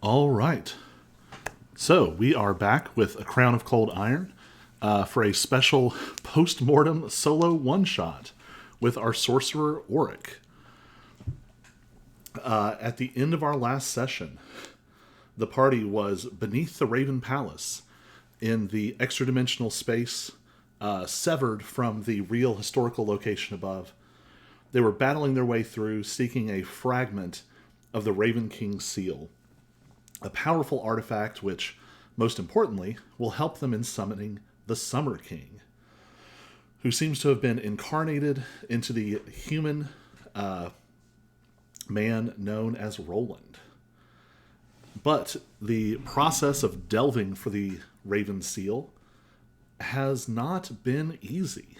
All right. So we are back with a Crown of Cold Iron for a special post-mortem solo one-shot with our sorcerer Auric. At the end of our last session, the party was beneath the Raven Palace in the extra-dimensional space severed from the real historical location above. They were battling their way through, seeking a fragment of the Raven King's seal, a powerful artifact which, most importantly, will help them in summoning the Summer King, who seems to have been incarnated into the human man known as Roland. But the process of delving for the Raven Seal has not been easy.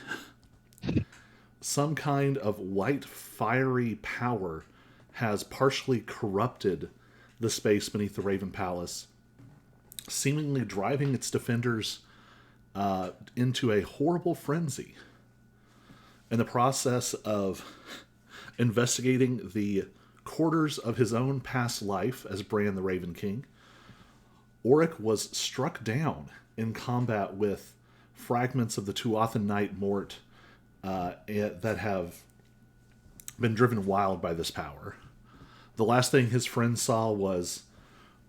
Some kind of white, fiery power has partially corrupted the space beneath the Raven Palace, seemingly driving its defenders into a horrible frenzy. In the process of investigating the quarters of his own past life as Bran the Raven King, Auric was struck down in combat with fragments of the Tuatha Night Mort that have been driven wild by this power. The last thing his friends saw was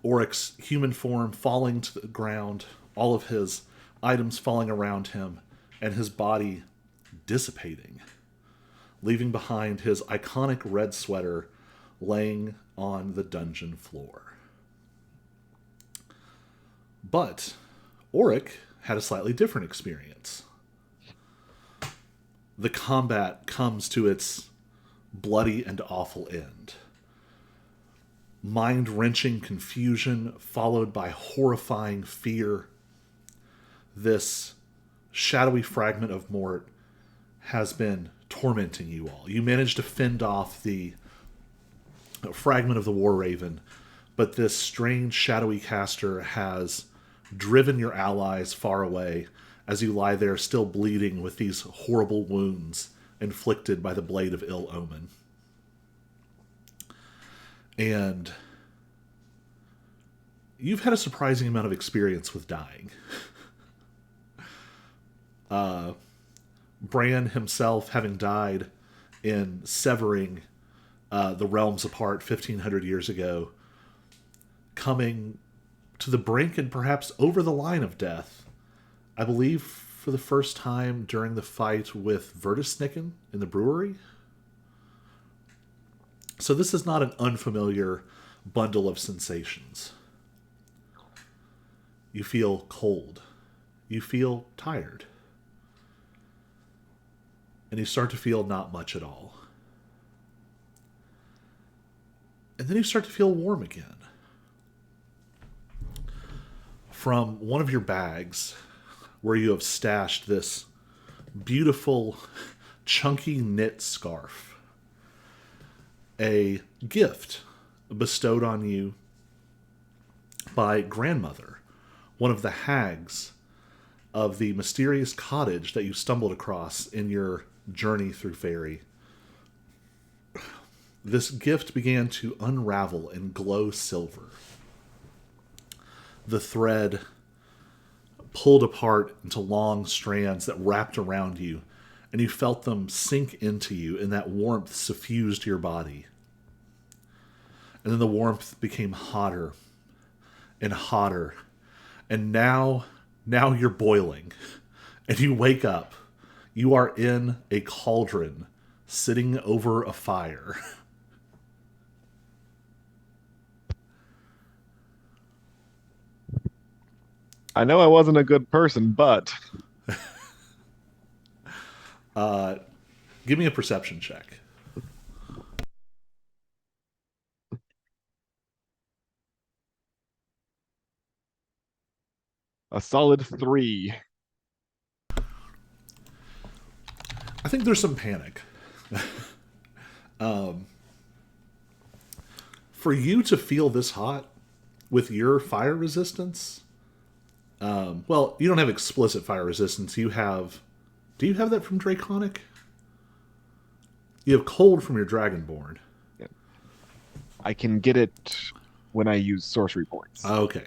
Auric's human form falling to the ground, all of his items falling around him, and his body dissipating, leaving behind his iconic red sweater laying on the dungeon floor. But Auric had a slightly different experience. The combat comes to its bloody and awful end. Mind-wrenching confusion followed by horrifying fear. This shadowy fragment of Mort has been tormenting you all. You managed to fend off the fragment of the War Raven, but this strange shadowy caster has driven your allies far away as you lie there still bleeding with these horrible wounds inflicted by the blade of ill omen. And you've had a surprising amount of experience with dying. Bran himself having died in severing the realms apart 1,500 years ago, coming to the brink and perhaps over the line of death, I believe for the first time during the fight with Vertisnicken in the brewery. So this is not an unfamiliar bundle of sensations. You feel cold. You feel tired. And you start to feel not much at all. And then you start to feel warm again. From one of your bags, where you have stashed this beautiful, chunky knit scarf, a gift bestowed on you by grandmother, one of the hags of the mysterious cottage that you stumbled across in your journey through Fairy. This gift began to unravel and glow silver. The thread pulled apart into long strands that wrapped around you, and you felt them sink into you, and that warmth suffused your body. And then the warmth became hotter and hotter, and now you're boiling, and you wake up. You are in a cauldron, sitting over a fire. I know I wasn't a good person, but Give me a perception check. a solid three. I think there's some panic. For you to feel this hot with your fire resistance, well, you don't have explicit fire resistance. You have. Do you have that from Draconic? You have cold from your Dragonborn. I can get it. when I use sorcery points, Okay.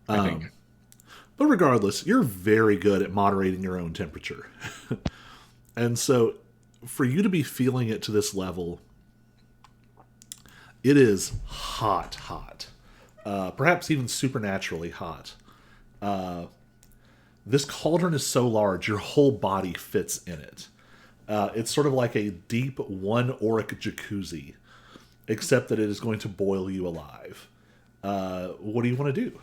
I think. Um, but regardless, you're very good at moderating your own temperature. And so for you to be feeling it to this level, it is hot, hot. Perhaps even supernaturally hot. This cauldron is so large, your whole body fits in it. It's sort of like a deep one auric jacuzzi, except that it is going to boil you alive. What do you want to do?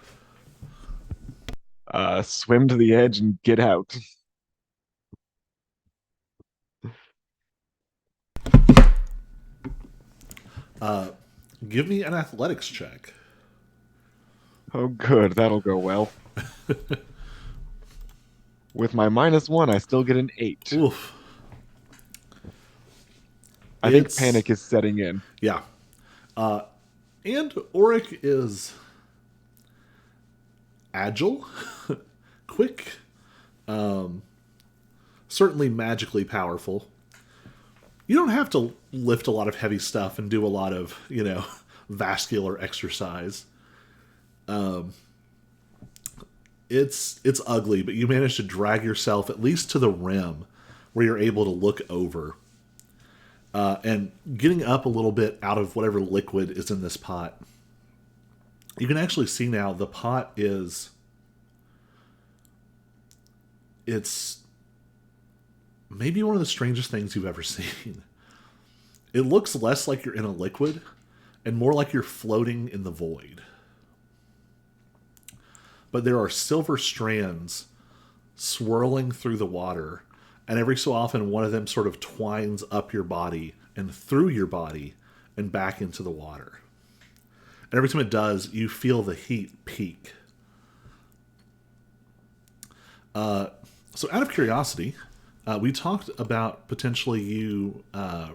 Swim to the edge and get out. Give me an athletics check. Oh, good. That'll go well. With my -1, I still get an 8. Oof. I think It's panic is setting in. yeah. And Auric is agile, quick, certainly magically powerful. You don't have to lift a lot of heavy stuff and do a lot of, vascular exercise. It's ugly, but you manage to drag yourself at least to the rim where you're able to look over. And getting up a little bit out of whatever liquid is in this pot, you can actually see now the pot it's maybe one of the strangest things you've ever seen. It looks less like you're in a liquid and more like you're floating in the void. But there are silver strands swirling through the water, and every so often one of them sort of twines up your body and through your body and back into the water. And every time it does, you feel the heat peak. So out of curiosity, we talked about potentially you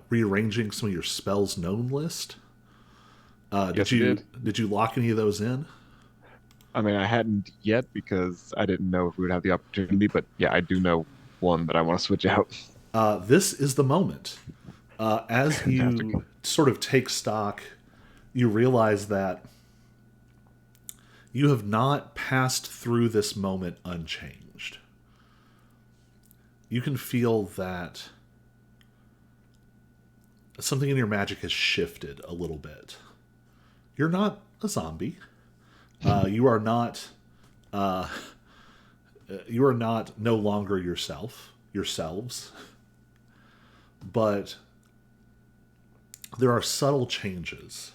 rearranging some of your spells known list. Yes, you did. Did you lock any of those in? I mean, I hadn't yet because I didn't know if we would have the opportunity, but yeah, I do know one that I want to switch out. This is the moment. As Fantastic. you sort of take stock, you realize that you have not passed through this moment unchanged. You can feel that something in your magic has shifted a little bit. You're not a zombie. You are not. You are not no longer yourselves, but there are subtle changes.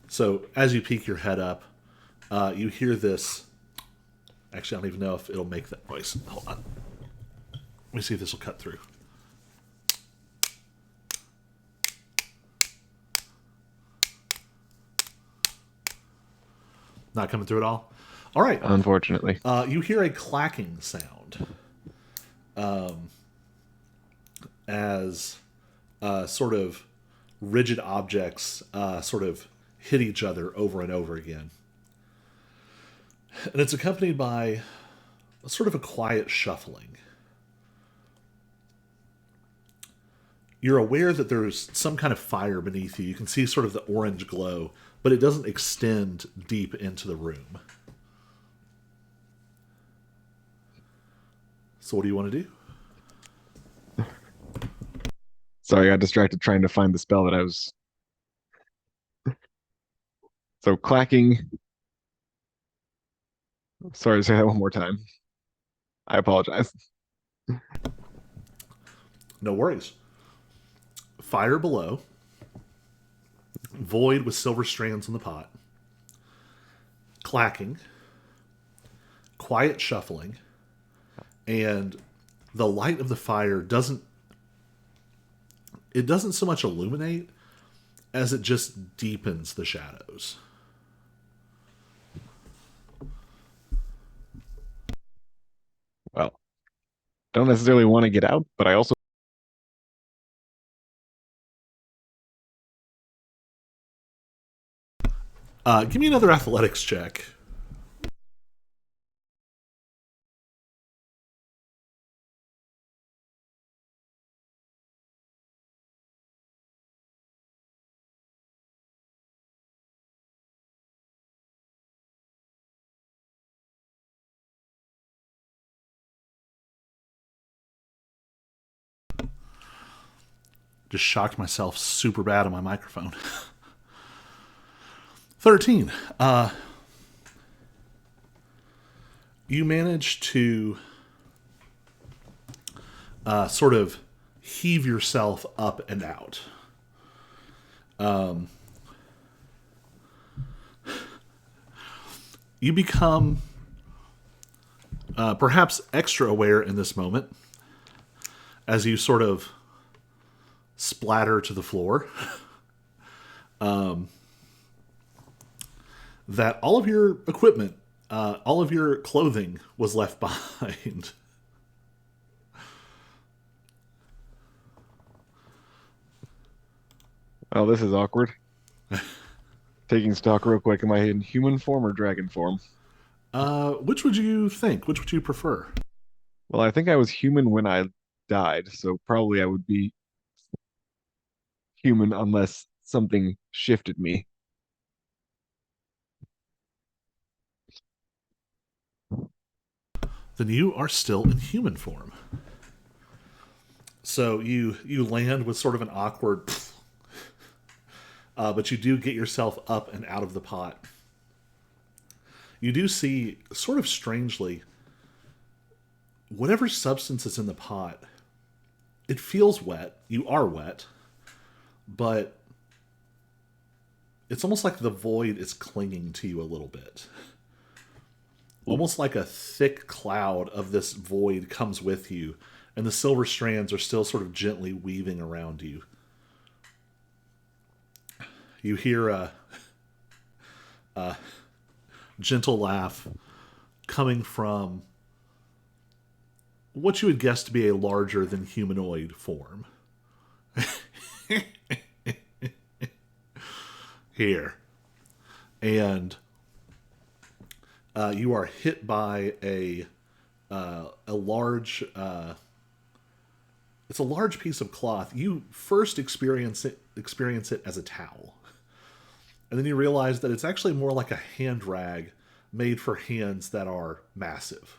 So as you peek your head up, you hear this. Actually, I don't even know if it'll make that noise. Hold on. Let me see if this will cut through. Not coming through at all? All right. Unfortunately. You hear a clacking sound as sort of rigid objects sort of hit each other over and over again. And it's accompanied by sort of a quiet shuffling. You're aware that there's some kind of fire beneath you. You can see sort of the orange glow, but it doesn't extend deep into the room. So what do you want to do? Sorry, I got distracted trying to find the spell that I was. So clacking. Sorry, say that one more time. I apologize. No worries. Fire below. Void with silver strands in the pot. Clacking. Quiet shuffling. And the light of the fire doesn't so much illuminate as it just deepens the shadows. Well, don't necessarily want to get out, but I also Give me another athletics check. Just shocked myself super bad on my microphone. 13. You manage to sort of heave yourself up and out. You become perhaps extra aware in this moment as you sort of splatter to the floor that all of your equipment, all of your clothing was left behind. Oh, this is awkward. Taking stock real quick. Am I in human form or dragon form? Which would you think? Which would you prefer? Well, I think I was human when I died, so probably I would be human unless something shifted me. Then you are still in human form. So you land with sort of an awkward, but you do get yourself up and out of the pot. You do see, sort of strangely, whatever substance is in the pot. It feels wet. You are wet, but it's almost like the void is clinging to you a little bit. Almost like a thick cloud of this void comes with you, and the silver strands are still sort of gently weaving around you. You hear a gentle laugh coming from what you would guess to be a larger than humanoid form. Here. And you are hit by a large it's a large piece of cloth. You first experience it as a towel. And then you realize that it's actually more like a hand rag made for hands that are massive.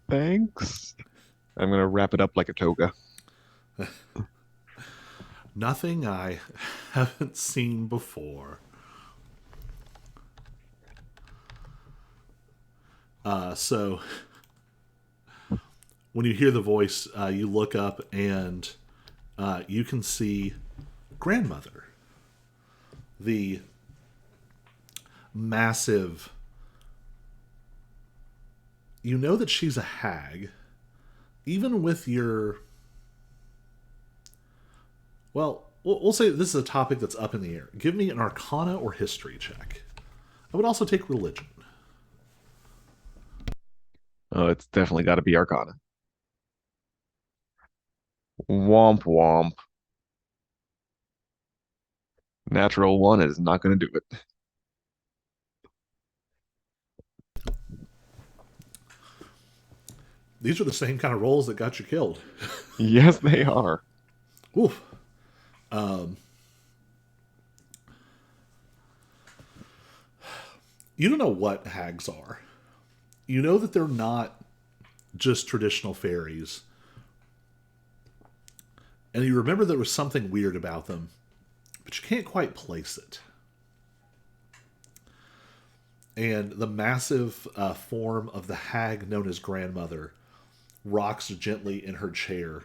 Thanks. I'm gonna wrap it up like a toga. Nothing I haven't seen before. So when you hear the voice, you look up and you can see grandmother, the massive. You know that she's a hag, even with your. Well, we'll say this is a topic that's up in the air. Give me an Arcana or History check. I would also take Religion. Oh, it's definitely got to be Arcana. Womp womp. Natural one is not gonna do it. These are the same kind of rolls that got you killed. Yes, they are. Oof. You don't know what hags are. You know that they're not just traditional fairies. And you remember there was something weird about them, but you can't quite place it. And the massive form of the hag known as grandmother rocks gently in her chair,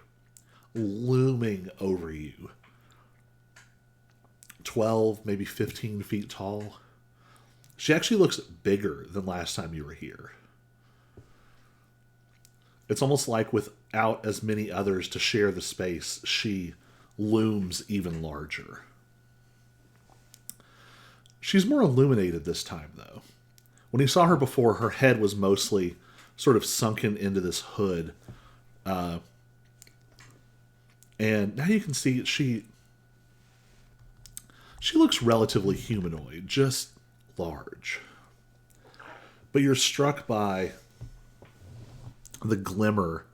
looming over you. 12, maybe 15 feet tall. She actually looks bigger than last time you were here. It's almost like without as many others to share the space, she looms even larger. She's more illuminated this time, though. When you saw her before, her head was mostly sort of sunken into this hood. And now you can see she looks relatively humanoid, just large. But you're struck by the glimmer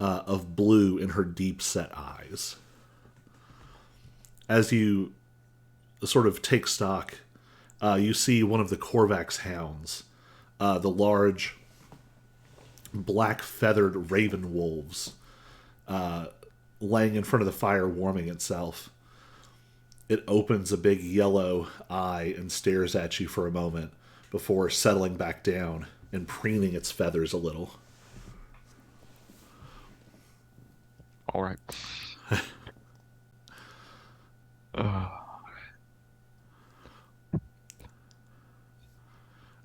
of blue in her deep-set eyes. As you sort of take stock, you see one of the Korvax hounds, the large black feathered raven wolves, laying in front of the fire warming itself. It opens a big yellow eye and stares at you for a moment before settling back down and preening its feathers a little. All right. Uh,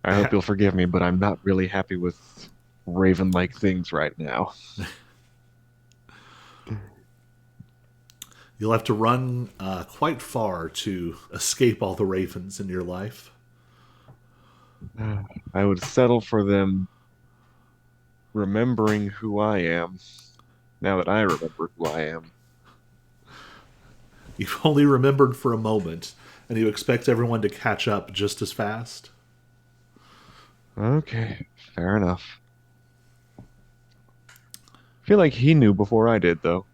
I hope you'll forgive me, but I'm not really happy with raven-like things right now. You'll have to run quite far to escape all the ravens in your life. I would settle for them remembering who I am, now that I remember who I am. You've only remembered for a moment, and you expect everyone to catch up just as fast. Okay, fair enough. I feel like he knew before I did, though.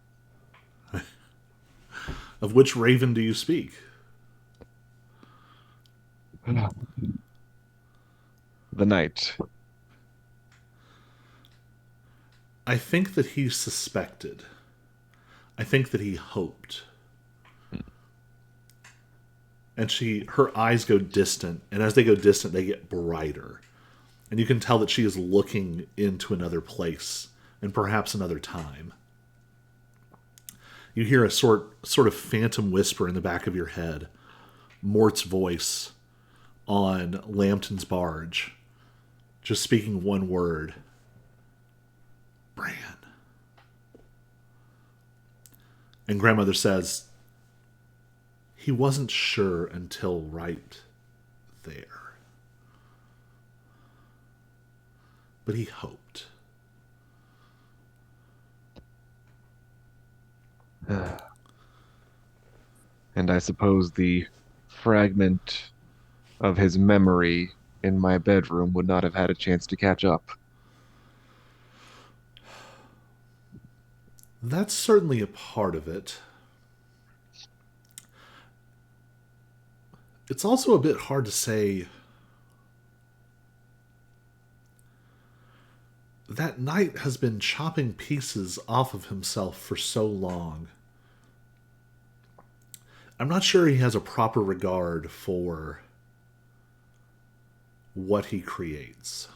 Of which raven do you speak? The night. I think that he suspected. I think that he hoped. And her eyes go distant, and as they go distant, they get brighter. And you can tell that she is looking into another place, and perhaps another time. You hear a sort of phantom whisper in the back of your head. Mort's voice on Lambton's barge, just speaking one word. Bran. And grandmother says, he wasn't sure until right there. But he hoped. And I suppose the fragment of his memory in my bedroom would not have had a chance to catch up. That's certainly a part of it. It's also a bit hard to say. That knight has been chopping pieces off of himself for so long. I'm not sure he has a proper regard for what he creates.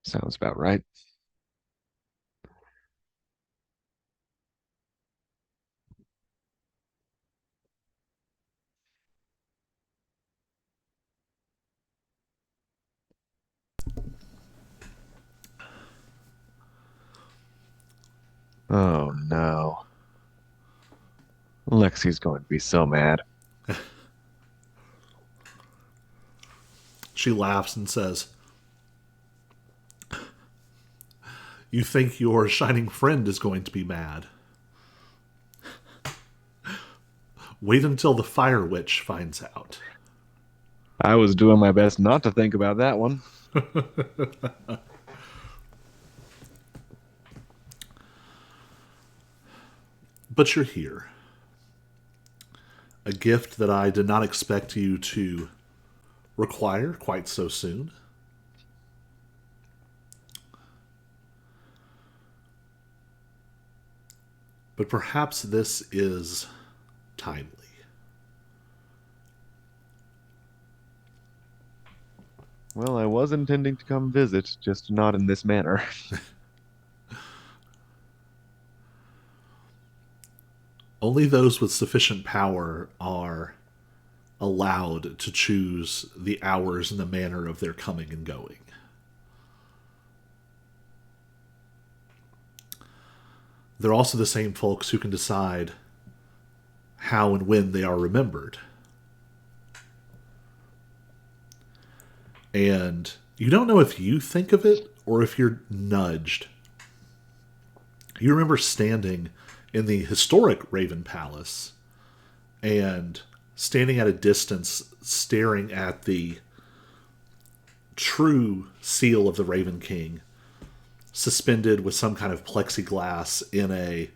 Sounds about right. Oh no. Lexi's going to be so mad. She laughs and says, you think your shining friend is going to be mad. Wait until the Fire Witch finds out. I was doing my best not to think about that one. But you're here. A gift that I did not expect you to require quite so soon. But perhaps this is timely. Well, I was intending to come visit, just not in this manner. Only those with sufficient power are allowed to choose the hours and the manner of their coming and going. They're also the same folks who can decide how and when they are remembered. And you don't know if you think of it or if you're nudged. You remember standing in the historic Raven Palace and standing at a distance staring at the true seal of the Raven King suspended with some kind of plexiglass in a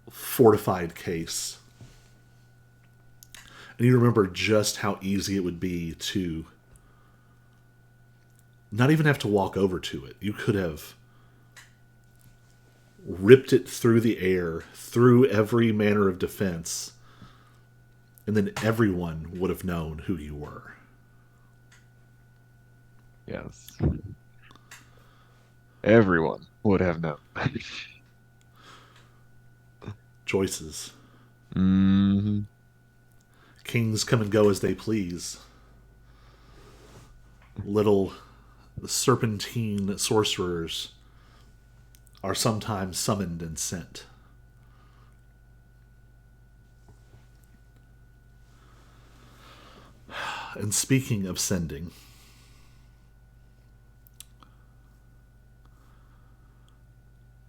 fortified case. And you remember just how easy it would be to not even have to walk over to it. You could have ripped it through the air, through every manner of defense, and then everyone would have known who you were. Yes. Everyone would have known. Choices. Hmm. Kings come and go as they please. Little serpentine sorcerers are sometimes summoned and sent. And speaking of sending,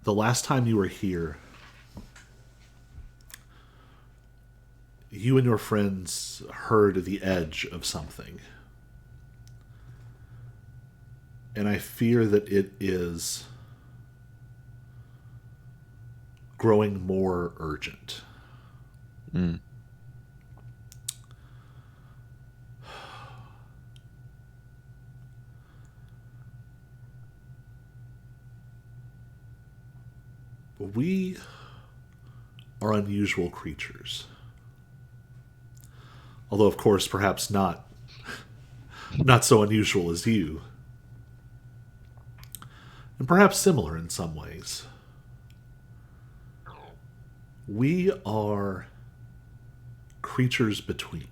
the last time you were here, you and your friends heard the edge of something. And I fear that it is growing more urgent. Mm. We are unusual creatures. Although, of course, perhaps not so unusual as you. And perhaps similar in some ways. We are creatures between.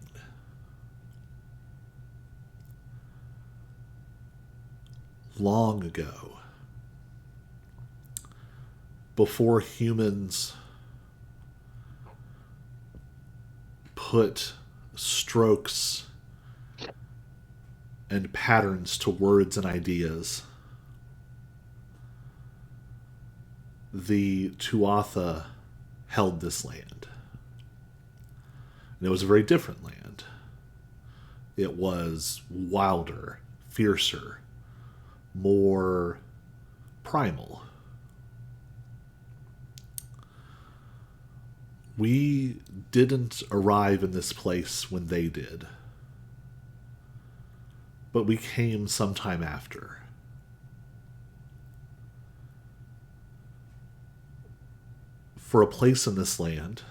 Long ago, before humans put strokes and patterns to words and ideas, the Tuatha held this land. And it was a very different land. It was wilder, fiercer, more primal. We didn't arrive in this place when they did, but we came sometime after. For a place in this land,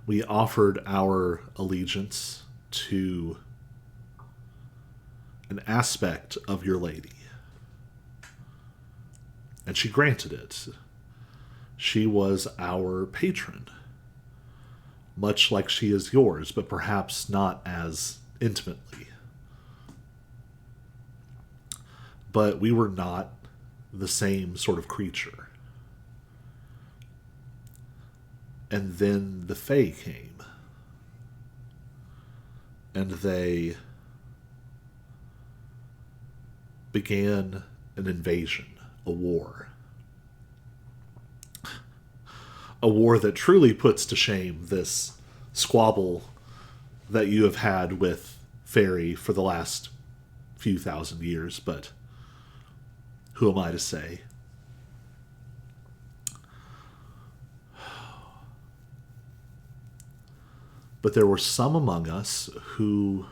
we offered our allegiance to an aspect of your lady. And she granted it. She was our patron, much like she is yours, but perhaps not as intimately. But we were not the same sort of creature. And then the Fae came. And they began an invasion, a war. A war that truly puts to shame this squabble that you have had with Fairy for the last few thousand years, but who am I to say? But there were some among us who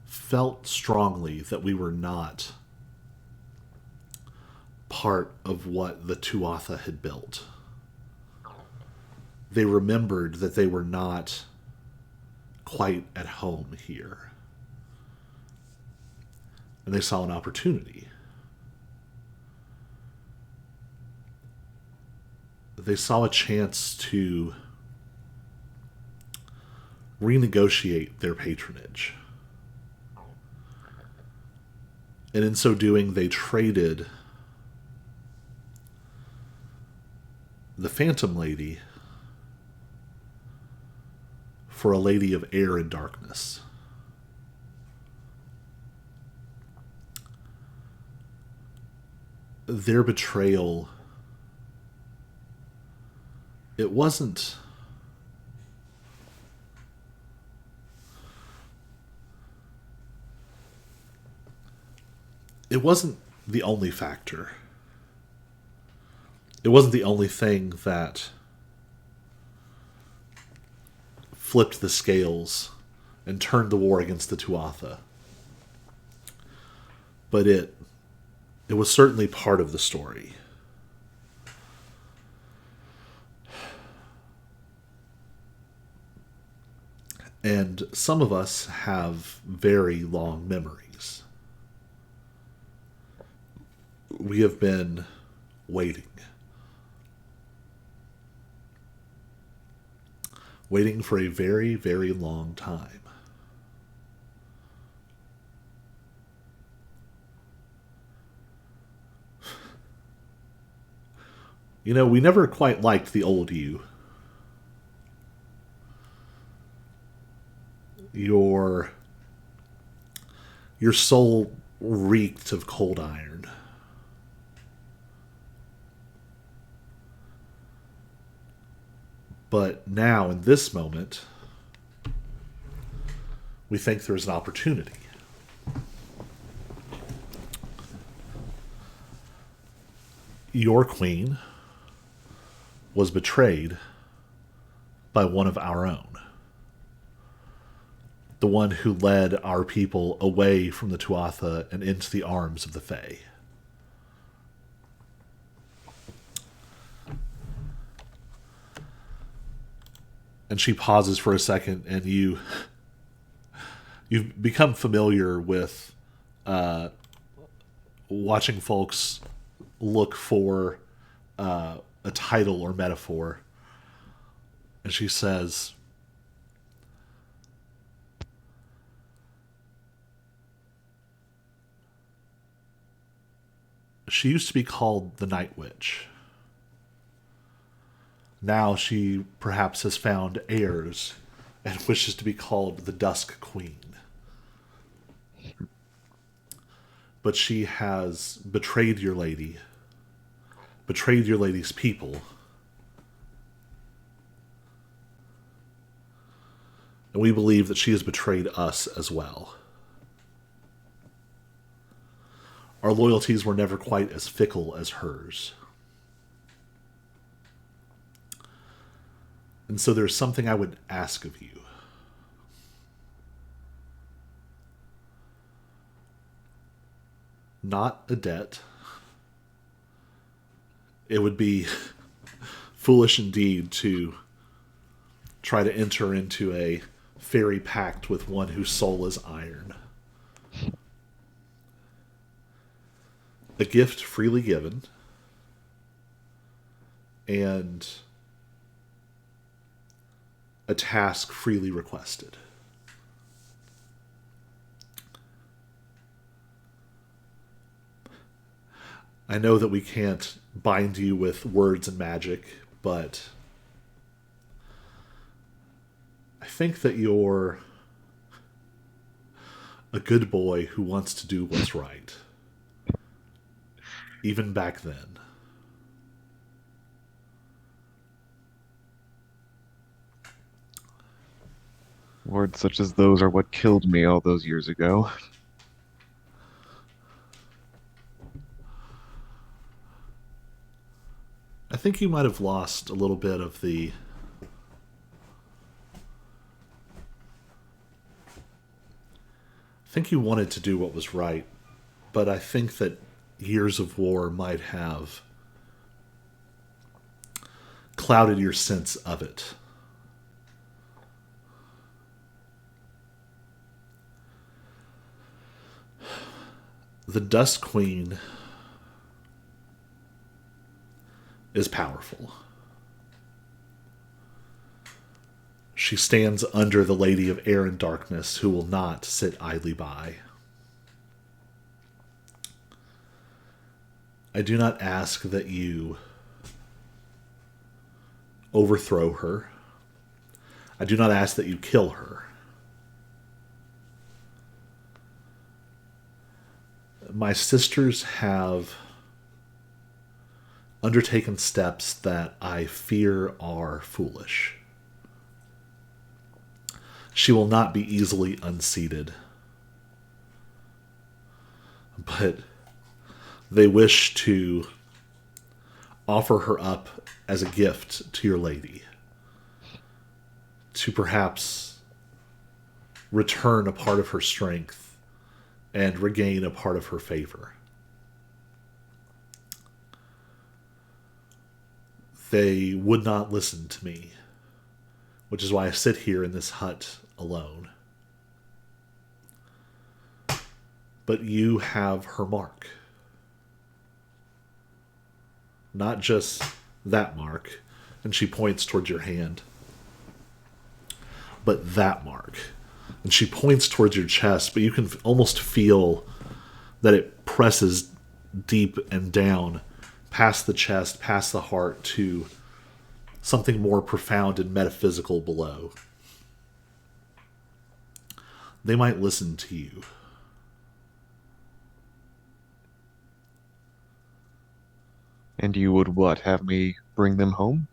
felt strongly that we were not part of what the Tuatha had built. They remembered that they were not quite at home here. And they saw an opportunity. They saw a chance to renegotiate their patronage. And in so doing, they traded the Phantom Lady for a lady of air and darkness. Their betrayal, it wasn't the only factor. It wasn't the only thing that flipped the scales and turned the war against the Tuatha. but it was certainly part of the story. And some of us have very long memories. We have been waiting. Waiting for a very, very long time. You know, we never quite liked the old you. Your soul reeked of cold iron. But now, in this moment, we think there's an opportunity. Your queen was betrayed by one of our own. The one who led our people away from the Tuatha and into the arms of the Fae. And she pauses for a second, and you've become familiar with watching folks look for a title or metaphor. And she says, she used to be called the Night Witch. Now she perhaps has found heirs and wishes to be called the Dusk Queen. But she has betrayed your lady, betrayed your lady's people, and we believe that she has betrayed us as well. Our loyalties were never quite as fickle as hers. And so there's something I would ask of you. Not a debt. It would be foolish indeed to try to enter into a fairy pact with one whose soul is iron. A gift freely given, and a task freely requested. I know that we can't bind you with words and magic, but I think that you're a good boy who wants to do what's right. Even back then. Words such as those are what killed me all those years ago. I think you might have lost a little bit of the I think you wanted to do what was right, but I think that years of war might have clouded your sense of it. The Dust Queen is powerful. She stands under the Lady of Air and Darkness, who will not sit idly by. I do not ask that you overthrow her. I do not ask that you kill her. My sisters have undertaken steps that I fear are foolish. She will not be easily unseated. But they wish to offer her up as a gift to your lady, to perhaps return a part of her strength and regain a part of her favor. They would not listen to me, which is why I sit here in this hut alone. But you have her mark. Not just that mark, and she points towards your hand, but that mark. And she points towards your chest, but you can almost feel that it presses deep and down past the chest, past the heart, to something more profound and metaphysical below. They might listen to you. And you would what? Have me bring them home?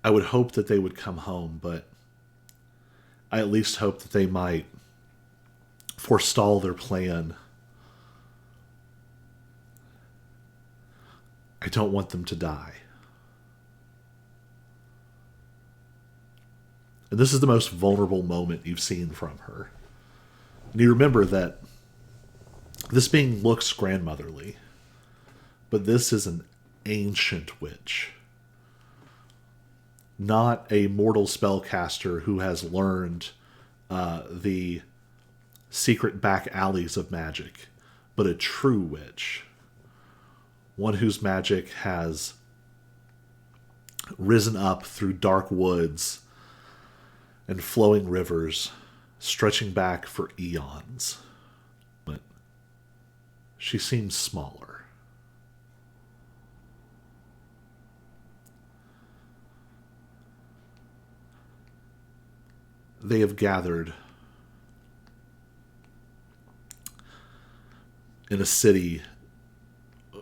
I would hope that they would come home, but I at least hope that they might forestall their plan. I don't want them to die. And this is the most vulnerable moment you've seen from her. And you remember that this being looks grandmotherly, but this is an ancient witch. Not a mortal spellcaster who has learned the secret back alleys of magic, but a true witch. One whose magic has risen up through dark woods and flowing rivers, stretching back for eons. But she seems smaller. They have gathered in a city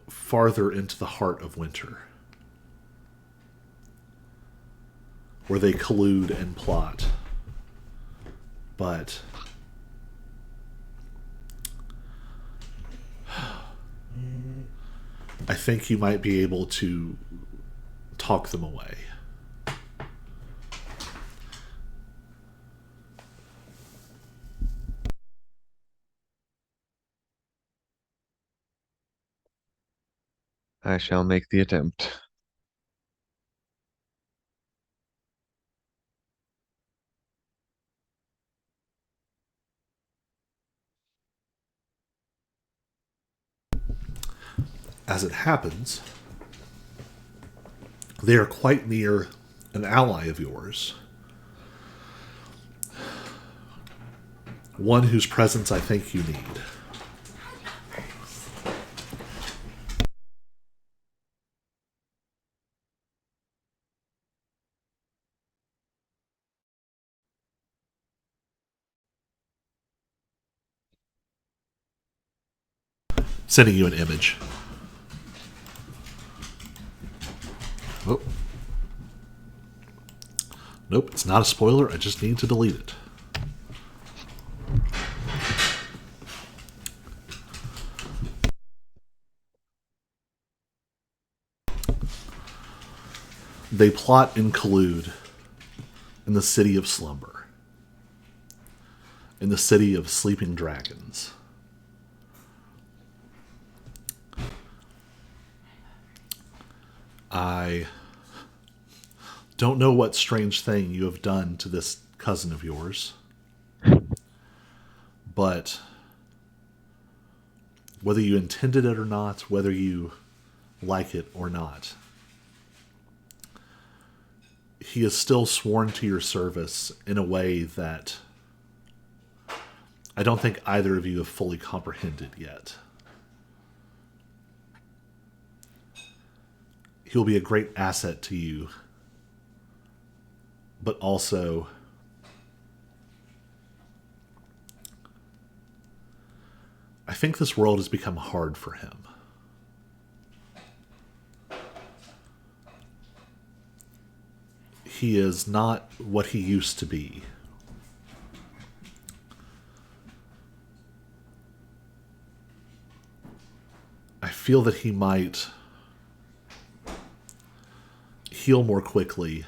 farther into the heart of winter, where they collude and plot. But I think you might be able to talk them away. I shall make the attempt. As it happens, they are quite near an ally of yours. One whose presence I think you need. Sending you an image. Oh. Nope, it's not a spoiler. I just need to delete it. They plot and collude in the city of slumber, in the city of sleeping dragons. I don't know what strange thing you have done to this cousin of yours, but whether you intended it or not, whether you like it or not, he is still sworn to your service in a way that I don't think either of you have fully comprehended yet. He'll be a great asset to you, but also I think this world has become hard for him. He is not what he used to be. I feel that he might heal more quickly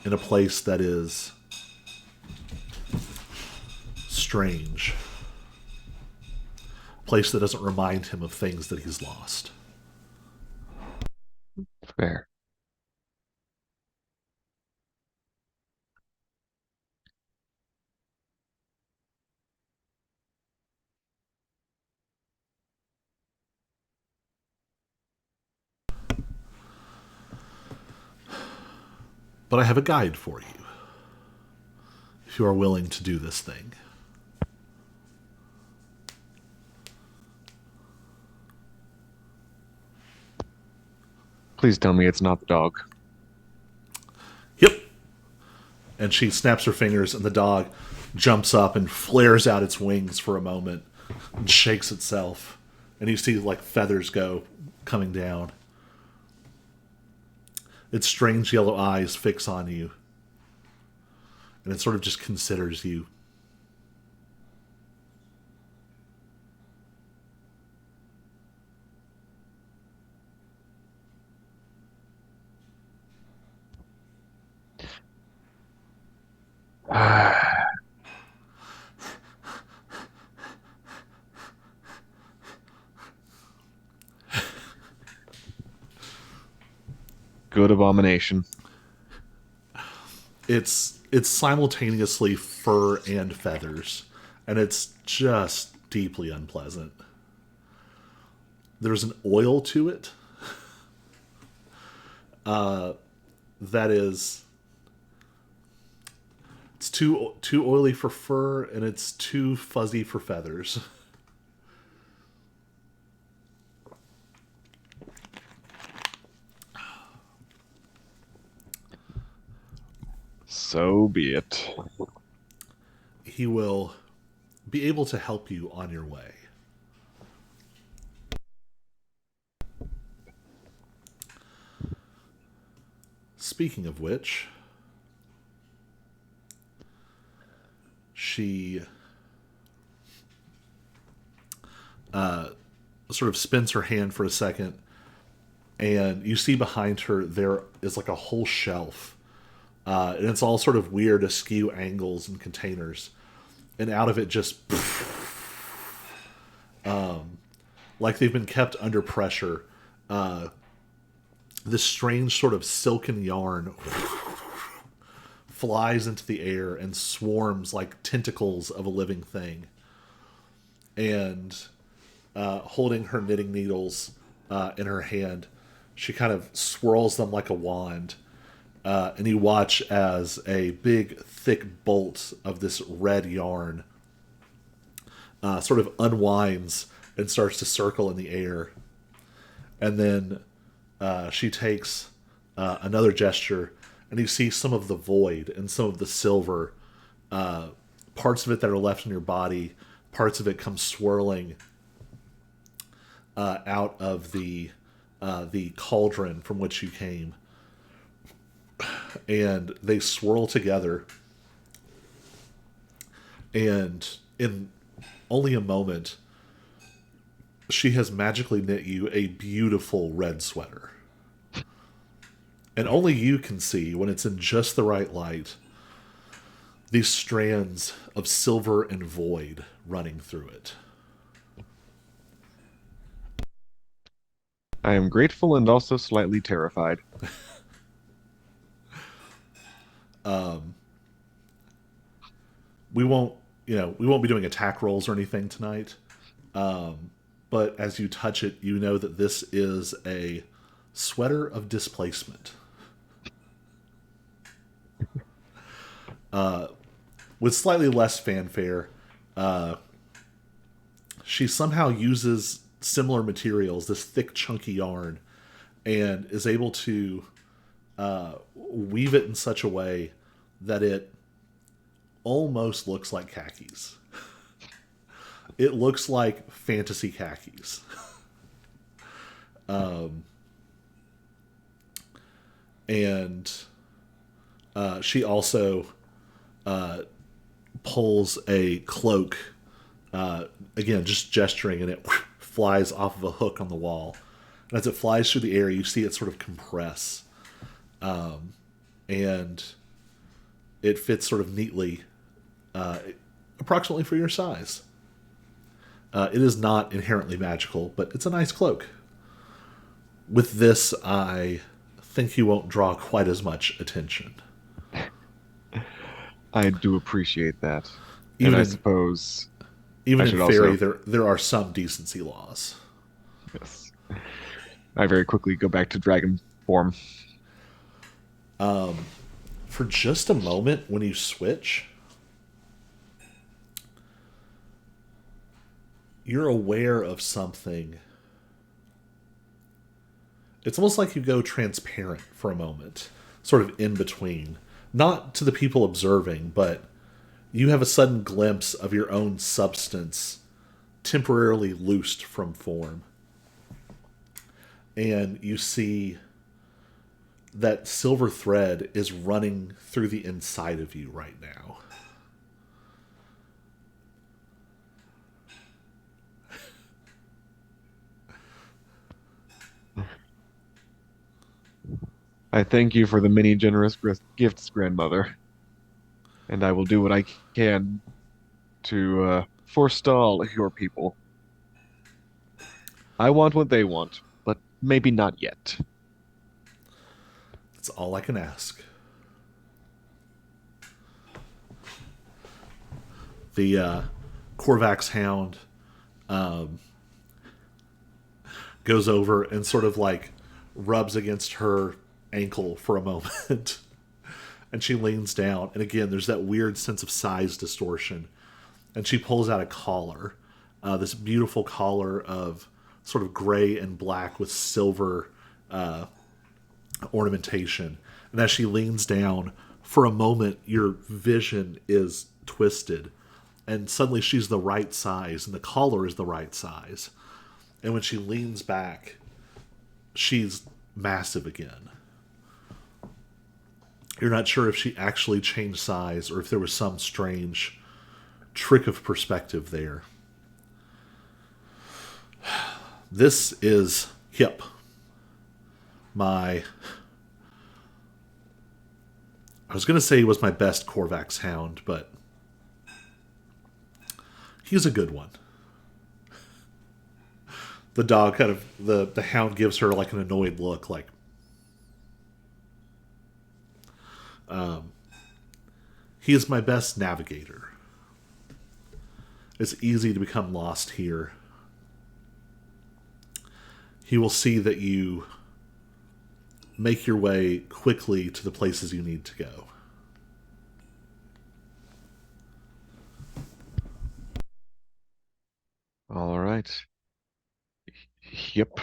in a place that is strange. A place that doesn't remind him of things that he's lost. Fair. But I have a guide for you, if you are willing to do this thing. Please tell me it's not the dog. Yep. And she snaps her fingers, and the dog jumps up and flares out its wings for a moment and shakes itself. And you see, like, feathers go coming down. Its strange yellow eyes fix on you. And it sort of just considers you. Good abomination. It's simultaneously fur and feathers, and it's just deeply unpleasant. There's an oil to it that is, it's too oily for fur, and it's too fuzzy for feathers. So be it. He will be able to help you on your way. Speaking of which, she sort of spins her hand for a second, and you see behind her there is like a whole shelf. And it's all sort of weird, askew angles and containers. And out of it just... like they've been kept under pressure. This strange sort of silken yarn flies into the air and swarms like tentacles of a living thing. And holding her knitting needles in her hand, she kind of swirls them like a wand. And you watch as a big, thick bolt of this red yarn sort of unwinds and starts to circle in the air. And then she takes another gesture, and you see some of the void and some of the silver, parts of it that are left in your body, parts of it come swirling out of the cauldron from which you came. And they swirl together, and in only a moment, she has magically knit you a beautiful red sweater. And only you can see, when it's in just the right light, these strands of silver and void running through it. I am grateful and also slightly terrified. We won't be doing attack rolls or anything tonight. But as you touch it, you know that this is a sweater of displacement. With slightly less fanfare, she somehow uses similar materials, this thick, chunky yarn, and is able to weave it in such a way that it almost looks like khakis. It looks like fantasy khakis. And she also pulls a cloak, again, just gesturing, and it flies off of a hook on the wall. And as it flies through the air, you see it sort of compress. And it fits sort of neatly approximately for your size. It is not inherently magical, but it's a nice cloak. With this, I think you won't draw quite as much attention. I do appreciate that. And Even I in suppose I even in should fairy, also, there are some decency laws. yes, I very quickly go back to dragon form. For just a moment, when you switch, you're aware of something. It's almost like you go transparent for a moment, sort of in between. Not to the people observing, but you have a sudden glimpse of your own substance temporarily loosed from form. And you see that silver thread is running through the inside of you right now. I thank you for the many generous gifts, grandmother, and I will do what I can to forestall your people. I want what they want, but maybe not yet. That's all I can ask. The Korvax hound goes over and sort of like rubs against her ankle for a moment. And she leans down. And again, there's that weird sense of size distortion. And she pulls out a collar, this beautiful collar of sort of gray and black with silver ornamentation. And as she leans down, for a moment, your vision is twisted. And suddenly she's the right size, and the collar is the right size. And when she leans back, she's massive again. You're not sure if she actually changed size or if there was some strange trick of perspective there. This is Hip, my. I was going to say he was my best Korvax hound, but he's a good one. The dog kind of, the hound gives her like an annoyed look, like, he is my best navigator. It's easy to become lost here. He will see that you make your way quickly to the places you need to go. All right. Yep.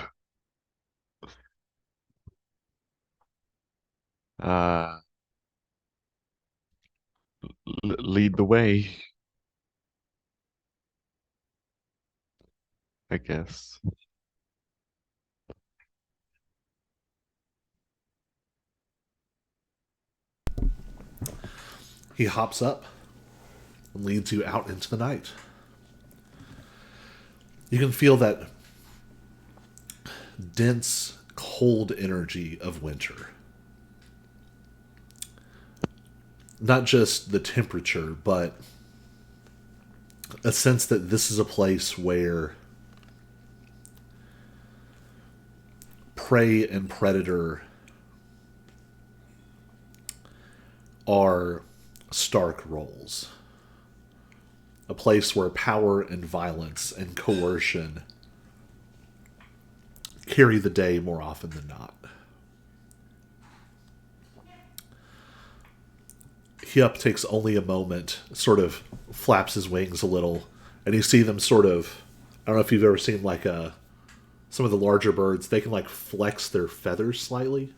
Uh, lead the way, I guess. He hops up and leads you out into the night. You can feel that dense, cold energy of winter. Not just the temperature, but a sense that this is a place where prey and predator are stark roles. A place where power and violence and coercion carry the day more often than not. Hyup takes only a moment, sort of flaps his wings a little, and you see them sort of. I don't know if you've ever seen like some of the larger birds. They can like flex their feathers slightly.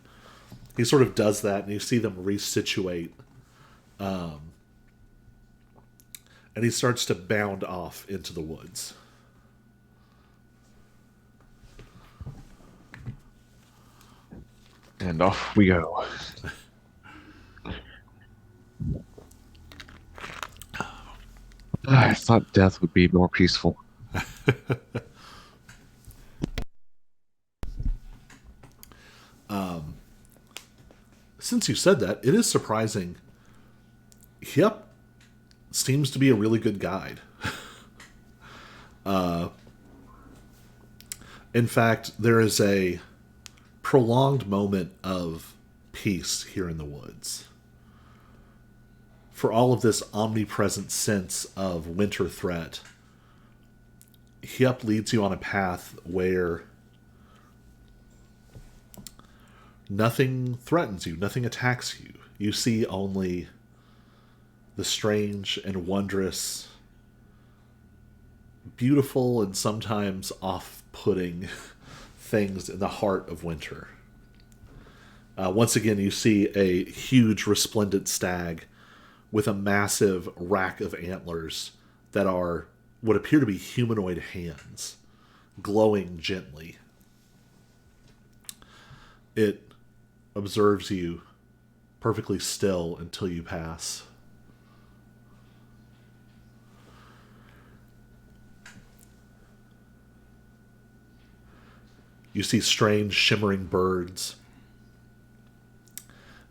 He sort of does that, and you see them resituate. And he starts to bound off into the woods. And off we go. I thought death would be more peaceful. Since you said that, it is surprising. Hyup seems to be a really good guide. In fact, there is a prolonged moment of peace here in the woods. For all of this omnipresent sense of winter threat, Hyup leads you on a path where nothing threatens you, nothing attacks you. You see only the strange and wondrous, beautiful and sometimes off-putting things in the heart of winter. Once again, you see a huge resplendent stag with a massive rack of antlers that are what appear to be humanoid hands, glowing gently. It observes you perfectly still until you pass. You see strange shimmering birds.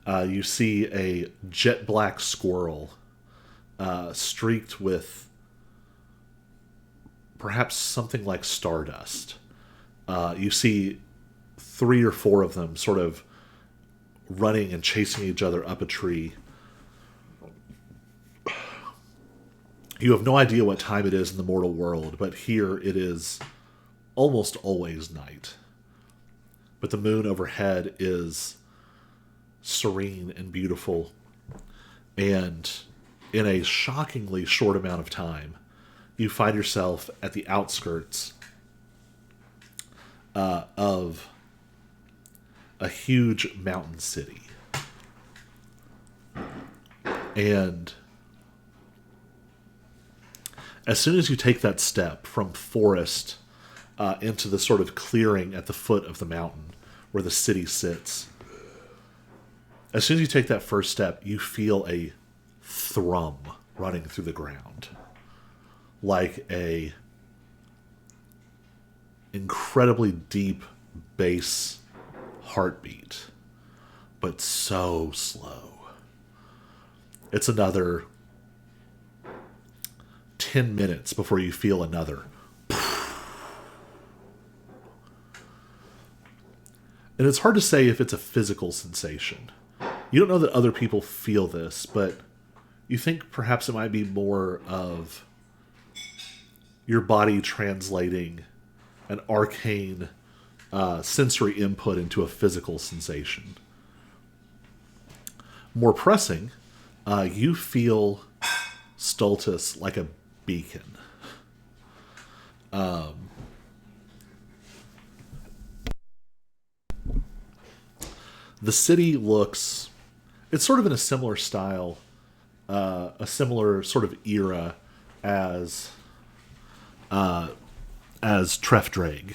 You see a jet black squirrel streaked with perhaps something like stardust. You see 3 or 4 of them sort of running and chasing each other up a tree. You have no idea what time it is in the mortal world, but here it is almost always night. But the moon overhead is serene and beautiful, and in a shockingly short amount of time, you find yourself at the outskirts of a huge mountain city. And as soon as you take that step from forest into the sort of clearing at the foot of the mountain where the city sits, as soon as you take that first step, you feel a thrum running through the ground, like a incredibly deep bass heartbeat, but so slow. It's another 10 minutes before you feel another. And it's hard to say if it's a physical sensation. You don't know that other people feel this, but you think perhaps it might be more of your body translating an arcane sensory input into a physical sensation. More pressing, you feel Stultus like a beacon. The city looks... It's sort of in a similar style, a similar sort of era as Trefdraig.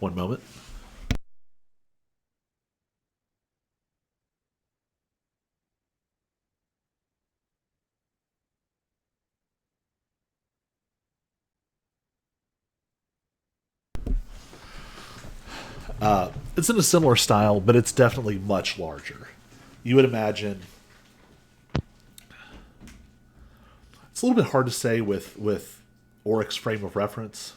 One moment. It's in a similar style, but it's definitely much larger. You would imagine... It's a little bit hard to say with Oryx's frame of reference.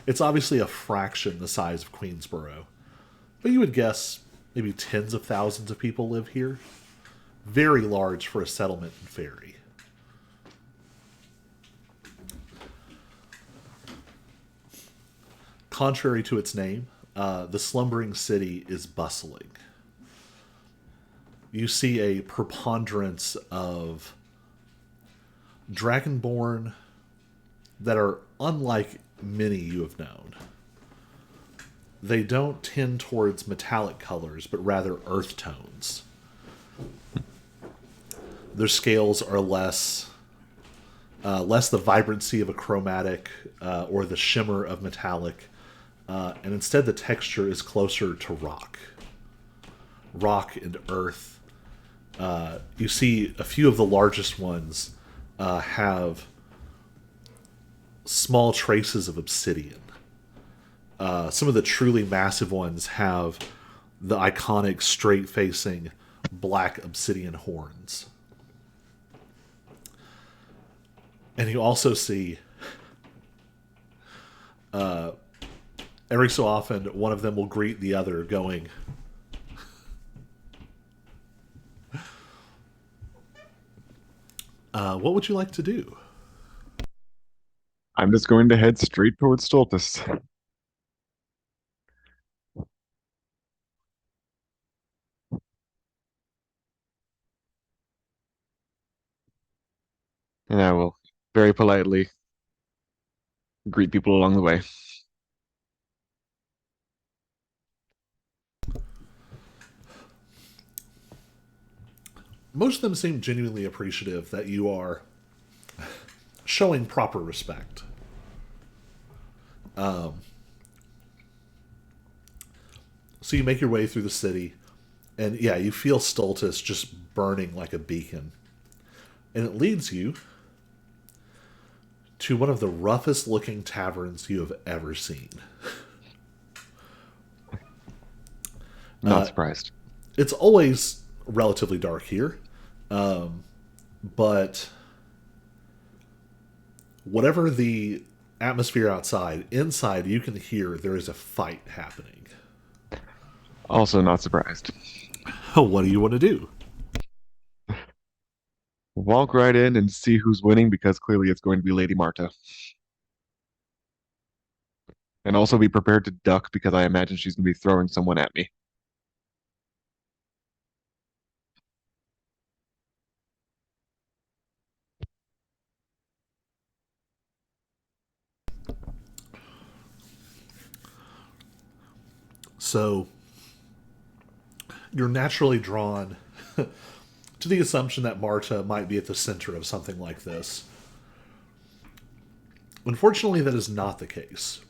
It's obviously a fraction the size of Queensboro. But you would guess maybe tens of thousands of people live here. Very large for a settlement in Fairy. Contrary to its name, the slumbering city is bustling. You see a preponderance of Dragonborn that are unlike many you have known. They don't tend towards metallic colors, but rather earth tones. Their scales are less the vibrancy of a chromatic or the shimmer of metallic, and instead the texture is closer to rock. Rock and earth. You see a few of the largest ones have small traces of obsidian. Some of the truly massive ones have the iconic straight-facing black obsidian horns. And you also see every so often one of them will greet the other, going, what would you like to do? I'm just going to head straight towards Stultus. And I will very politely greet people along the way. Most of them seem genuinely appreciative that you are showing proper respect. So you make your way through the city, and yeah, you feel Stultus just burning like a beacon. And it leads you to one of the roughest looking taverns you have ever seen. Not surprised. It's always relatively dark here, but whatever the atmosphere outside, inside you can hear there is a fight happening. Also not surprised. What do you want to do? Walk right in and see who's winning because clearly it's going to be Lady Marta. And also be prepared to duck because I imagine she's going to be throwing someone at me. So you're naturally drawn to the assumption that Marta might be at the center of something like this. Unfortunately, that is not the case.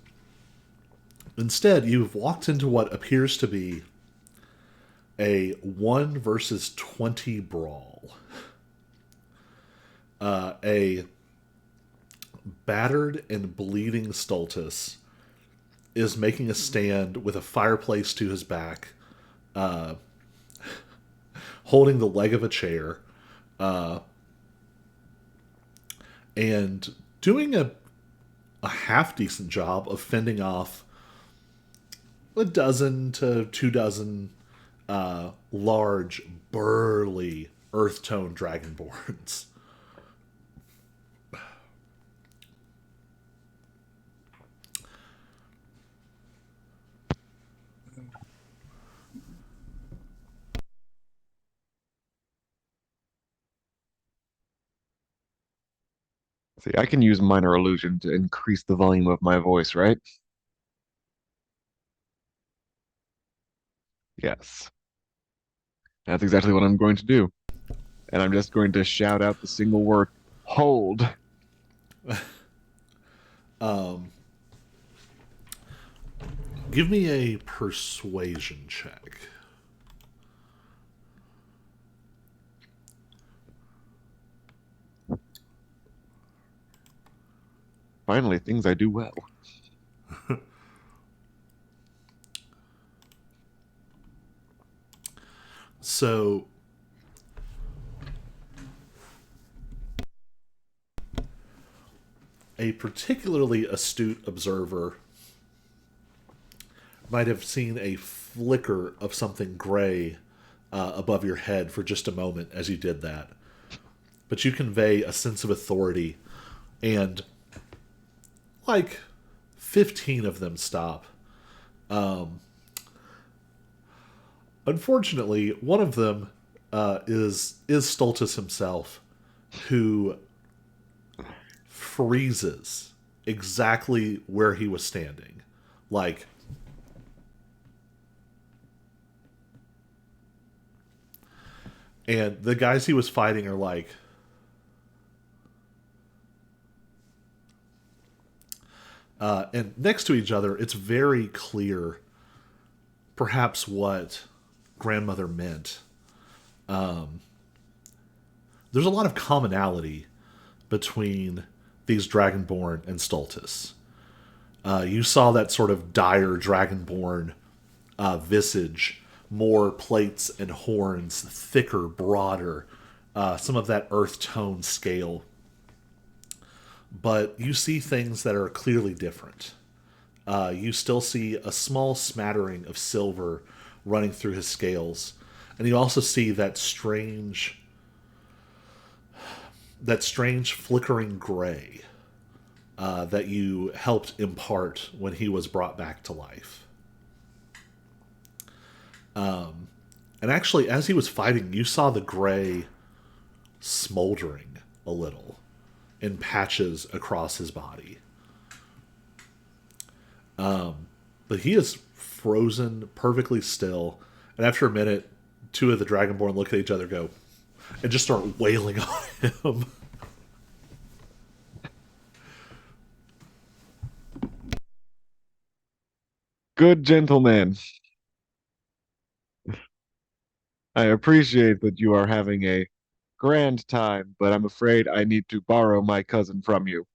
Instead, you've walked into what appears to be a 1 versus 20 brawl. A battered and bleeding Stultus is making a stand with a fireplace to his back, holding the leg of a chair, and doing a half decent job of fending off a dozen to 2 dozen large, burly, earth tone dragonborns. See, I can use minor illusion to increase the volume of my voice, right? Yes. That's exactly what I'm going to do. And I'm just going to shout out the single word, hold. Give me a persuasion check. Finally, things I do well. So, a particularly astute observer might have seen a flicker of something gray above your head for just a moment as you did that. But you convey a sense of authority, and like 15 of them stop. Unfortunately, one of them is Stultus himself, who freezes exactly where he was standing. Like, and the guys he was fighting are like, and next to each other, it's very clear, perhaps, what grandmother meant. There's a lot of commonality between these Dragonborn and Stultus. You saw that sort of dire Dragonborn visage, more plates and horns, thicker, broader, some of that earth tone scale. but you see things that are clearly different. You still see a small smattering of silver running through his scales, and you also see that strange flickering gray that you helped impart when he was brought back to life. And actually, as he was fighting, you saw the gray smoldering a little in patches across his body. But he is frozen perfectly still. And after a minute, two of the Dragonborn look at each other, go, and just start wailing on him. Good gentleman, I appreciate that you are having a grand time, but I'm afraid I need to borrow my cousin from you.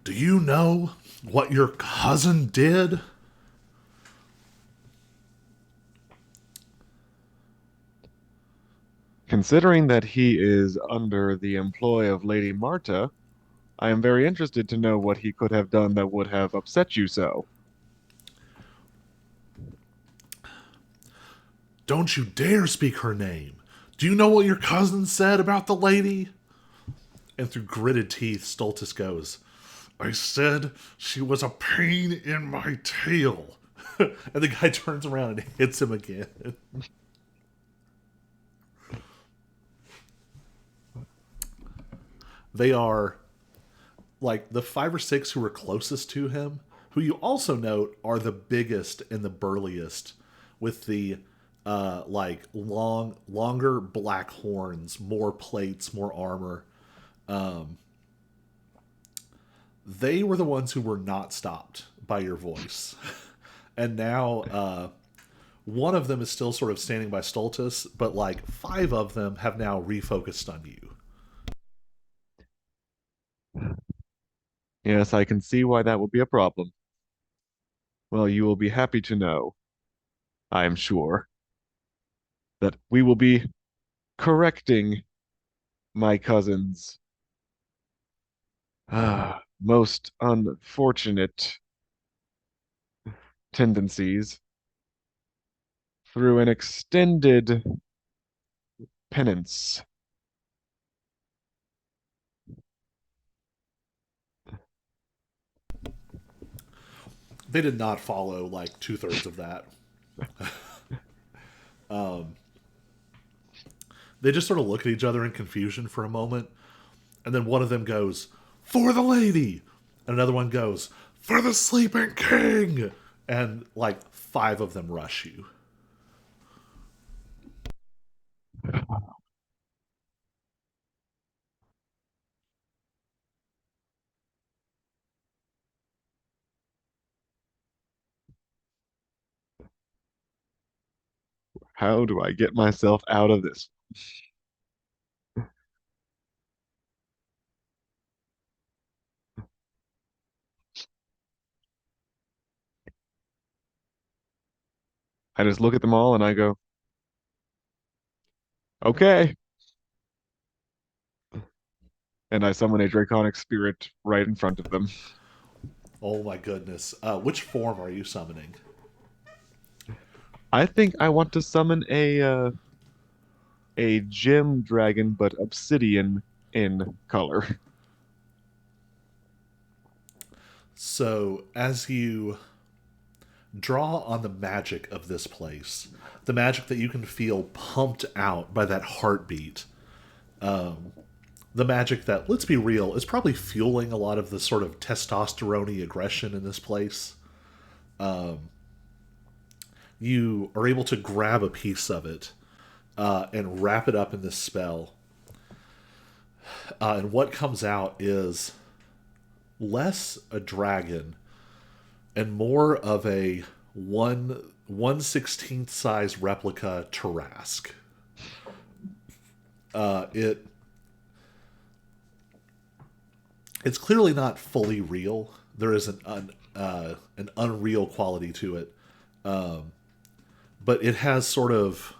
Do you know what your cousin did? Considering that he is under the employ of Lady Marta, I am very interested to know what he could have done that would have upset you so. Don't you dare speak her name. Do you know what your cousin said about the lady? And through gritted teeth, Stultus goes, I said she was a pain in my tail. And the guy turns around and hits him again. They are like the five or six who are closest to him, who you also note are the biggest and the burliest, with the longer black horns, more plates, more armor. They were the ones who were not stopped by your voice. And now one of them is still sort of standing by Stultus, but like five of them have now refocused on you. Yes, I can see why that would be a problem. Well, you will be happy to know, I am sure, that we will be correcting my cousin's most unfortunate tendencies through an extended penance. They did not follow like two-thirds of that. They just sort of look at each other in confusion for a moment, and then one of them goes, For the lady! And another one goes, For the sleeping king! And like five of them rush you. How do I get myself out of this? I just look at them all and I go, okay. And I summon a draconic spirit right in front of them. Oh my goodness. Which form are you summoning? I think I want to summon a gem dragon, but obsidian in color. So, as you draw on the magic of this place, the magic that you can feel pumped out by that heartbeat, the magic that, let's be real, is probably fueling a lot of the sort of testosterone aggression in this place. You are able to grab a piece of it and wrap it up in this spell. And what comes out is less a dragon and more of a 1/16th size replica Tarrasque. It's clearly not fully real, There is an unreal quality to it, but it has sort of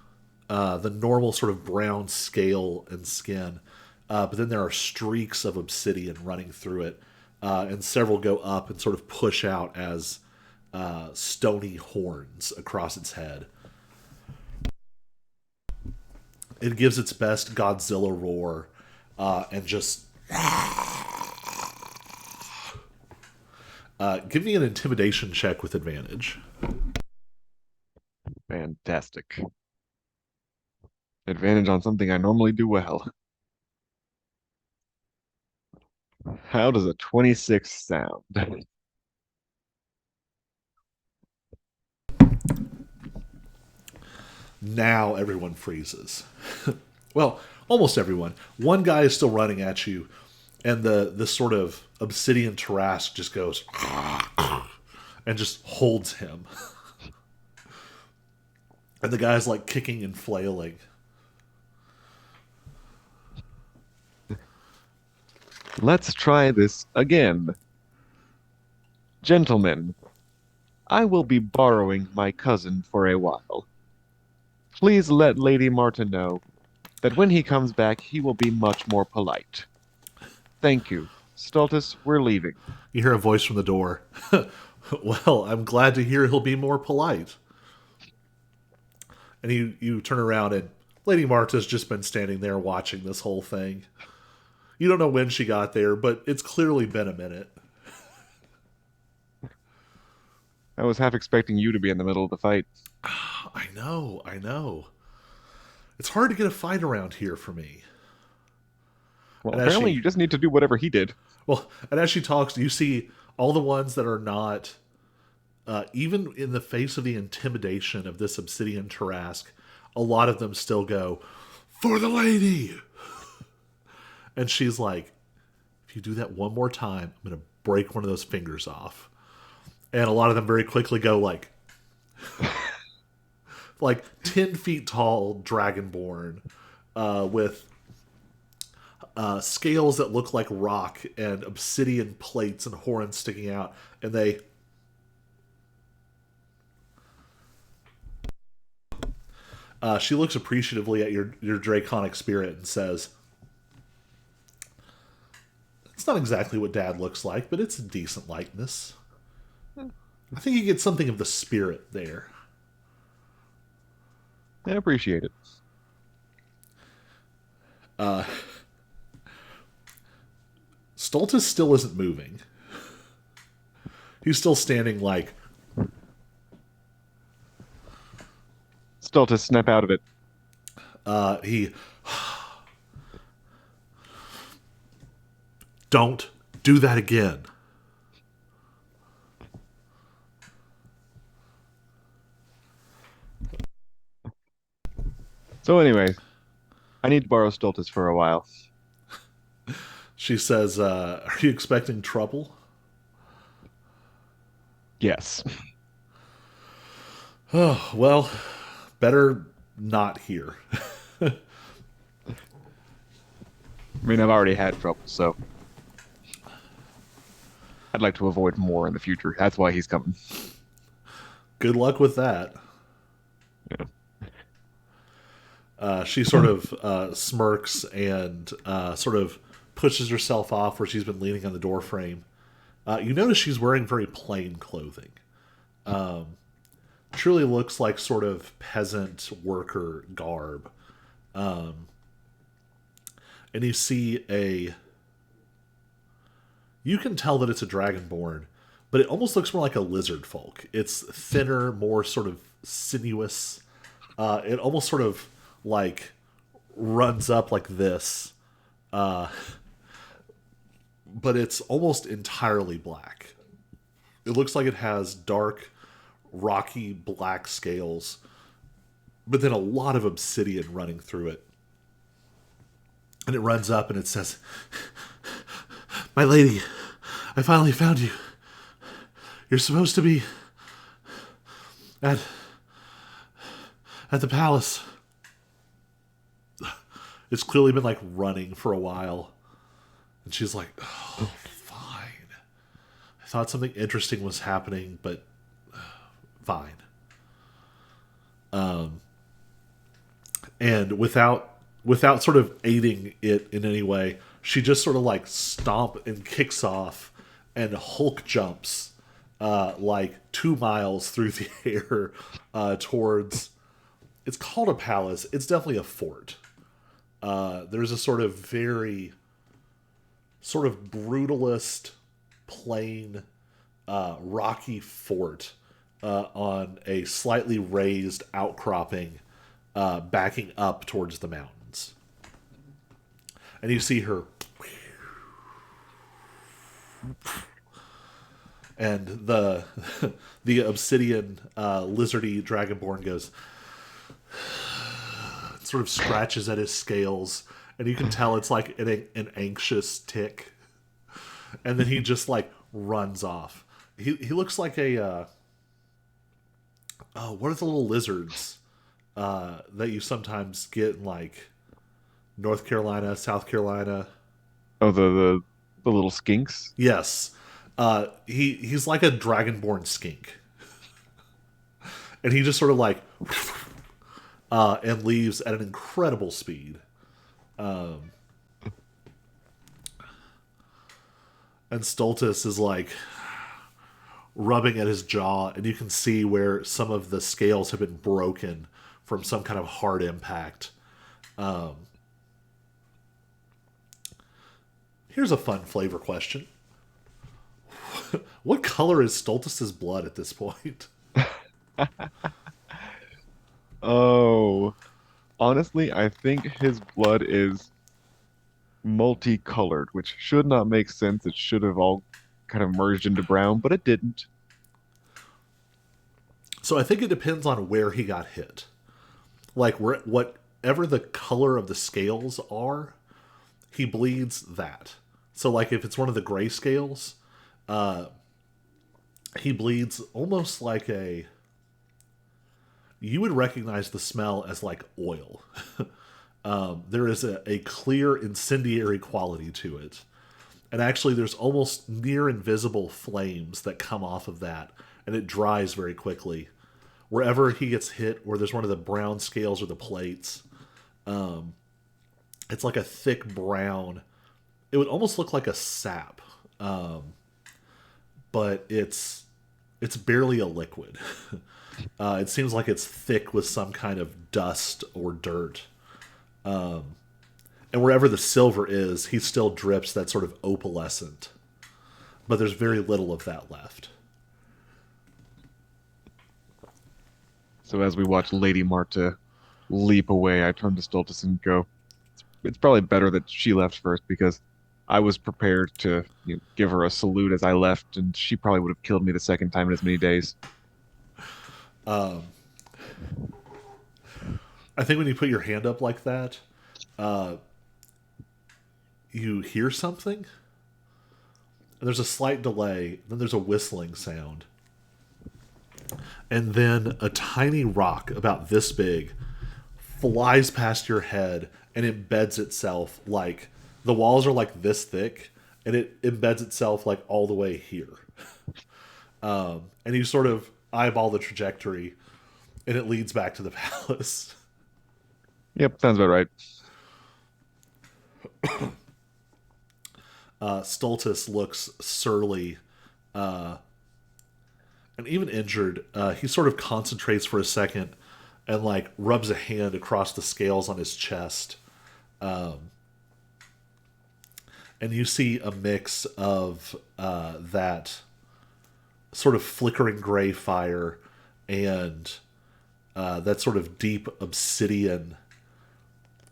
the normal sort of brown scale and skin, but then there are streaks of obsidian running through it, and several go up and sort of push out as stony horns across its head. It gives its best Godzilla roar, and just give me an intimidation check with advantage. Fantastic. Advantage on something I normally do well. How does a 26 sound? Now everyone freezes. Well, almost everyone. One guy is still running at you, and the sort of obsidian Tarrasque just goes and just holds him. And the guy's like kicking and flailing. Let's try this again. Gentlemen, I will be borrowing my cousin for a while. Please let Lady Marta know that when he comes back, he will be much more polite. Thank you. Stultus, we're leaving. You hear a voice from the door. Well, I'm glad to hear he'll be more polite. And you turn around, and Lady Marta's just been standing there watching this whole thing. You don't know when she got there, but it's clearly been a minute. I was half expecting you to be in the middle of the fight. I know, I know. It's hard to get a fight around here for me. Well, And as apparently she, you just need to do whatever he did. and as she talks, you see all the ones that are not, even in the face of the intimidation of this obsidian Tarrasque, a lot of them still go, "For the lady!" And she's like, "If you do that one more time, I'm going to break one of those fingers off." And a lot of them very quickly go like 10 feet tall dragonborn, with scales that look like rock and obsidian plates and horns sticking out. And she looks appreciatively at your draconic spirit and says, "It's not exactly what Dad looks like, but it's a decent likeness. I think you get something of the spirit there." I appreciate it. Stultus still isn't moving. He's still standing like, Stultus, snap out of it. he. Don't do that again. So anyway, I need to borrow Stultus for a while. She says, "Are you expecting trouble?" Yes. Oh, well, better not here. I mean, I've already had trouble, so I'd like to avoid more in the future. That's why he's coming. Good luck with that. Yeah. She sort of smirks and sort of pushes herself off where she's been leaning on the door frame. You notice she's wearing very plain clothing. Truly looks like sort of peasant worker garb. And you see you can tell that it's a dragonborn, but it almost looks more like a lizard folk. It's thinner, more sort of sinuous. It almost sort of like runs up like this, but it's almost entirely black. It looks like it has dark, rocky black scales, but then a lot of obsidian running through it. And it runs up and it says, "My lady, I finally found you. You're supposed to be at the palace." It's clearly been like running for a while. And she's like, "Oh, fine. thought something interesting was happening, but fine. And without sort of aiding it in any way, she just sort of like stomp and kicks off and Hulk jumps like 2 miles through the air towards. It's called a palace. It's definitely a fort. There's a sort of very sort of brutalist, plain, rocky fort on a slightly raised outcropping backing up towards the mountains. And you see her. And the obsidian lizardy dragonborn goes, sort of scratches at his scales, and you can tell it's like an anxious tick. And then he just like runs off. He looks like a oh, what are the little lizards that you sometimes get in like North Carolina, South Carolina? Oh, the little skinks. Yes, he's like a dragonborn skink, and he just sort of like and leaves at an incredible speed. And Stultus is like rubbing at his jaw, and you can see where some of the scales have been broken from some kind of hard impact. Here's a fun flavor question. What color is Stultus's blood at this point? Oh, honestly, I think his blood is multicolored, which should not make sense. It should have all kind of merged into brown, but it didn't. So I think it depends on where he got hit. Like whatever the color of the scales are, he bleeds that. So like if it's one of the gray scales, he bleeds almost like a. You would recognize the smell as like oil. There is a clear incendiary quality to it. And actually, there's almost near invisible flames that come off of that, and it dries very quickly. Wherever he gets hit, where there's one of the brown scales or the plates, it's like a thick brown. It would almost look like a sap, but it's barely a liquid. It seems like it's thick with some kind of dust or dirt. And wherever the silver is, he still drips that sort of opalescent. But there's very little of that left. So as we watch Lady Marta leap away, I turn to Stultus and go, it's probably better that she left first because I was prepared to give her a salute as I left, and she probably would have killed me the second time in as many days. I think when you put your hand up like that, you hear something, and there's a slight delay, then there's a whistling sound. And then a tiny rock about this big flies past your head and embeds itself like the walls are like this thick, and it embeds itself like all the way here. And you sort of eyeball the trajectory, and it leads back to the palace. Yep, sounds about right. Stultus looks surly and even injured. He sort of concentrates for a second and like rubs a hand across the scales on his chest. And you see a mix of that sort of flickering gray fire and that sort of deep obsidian.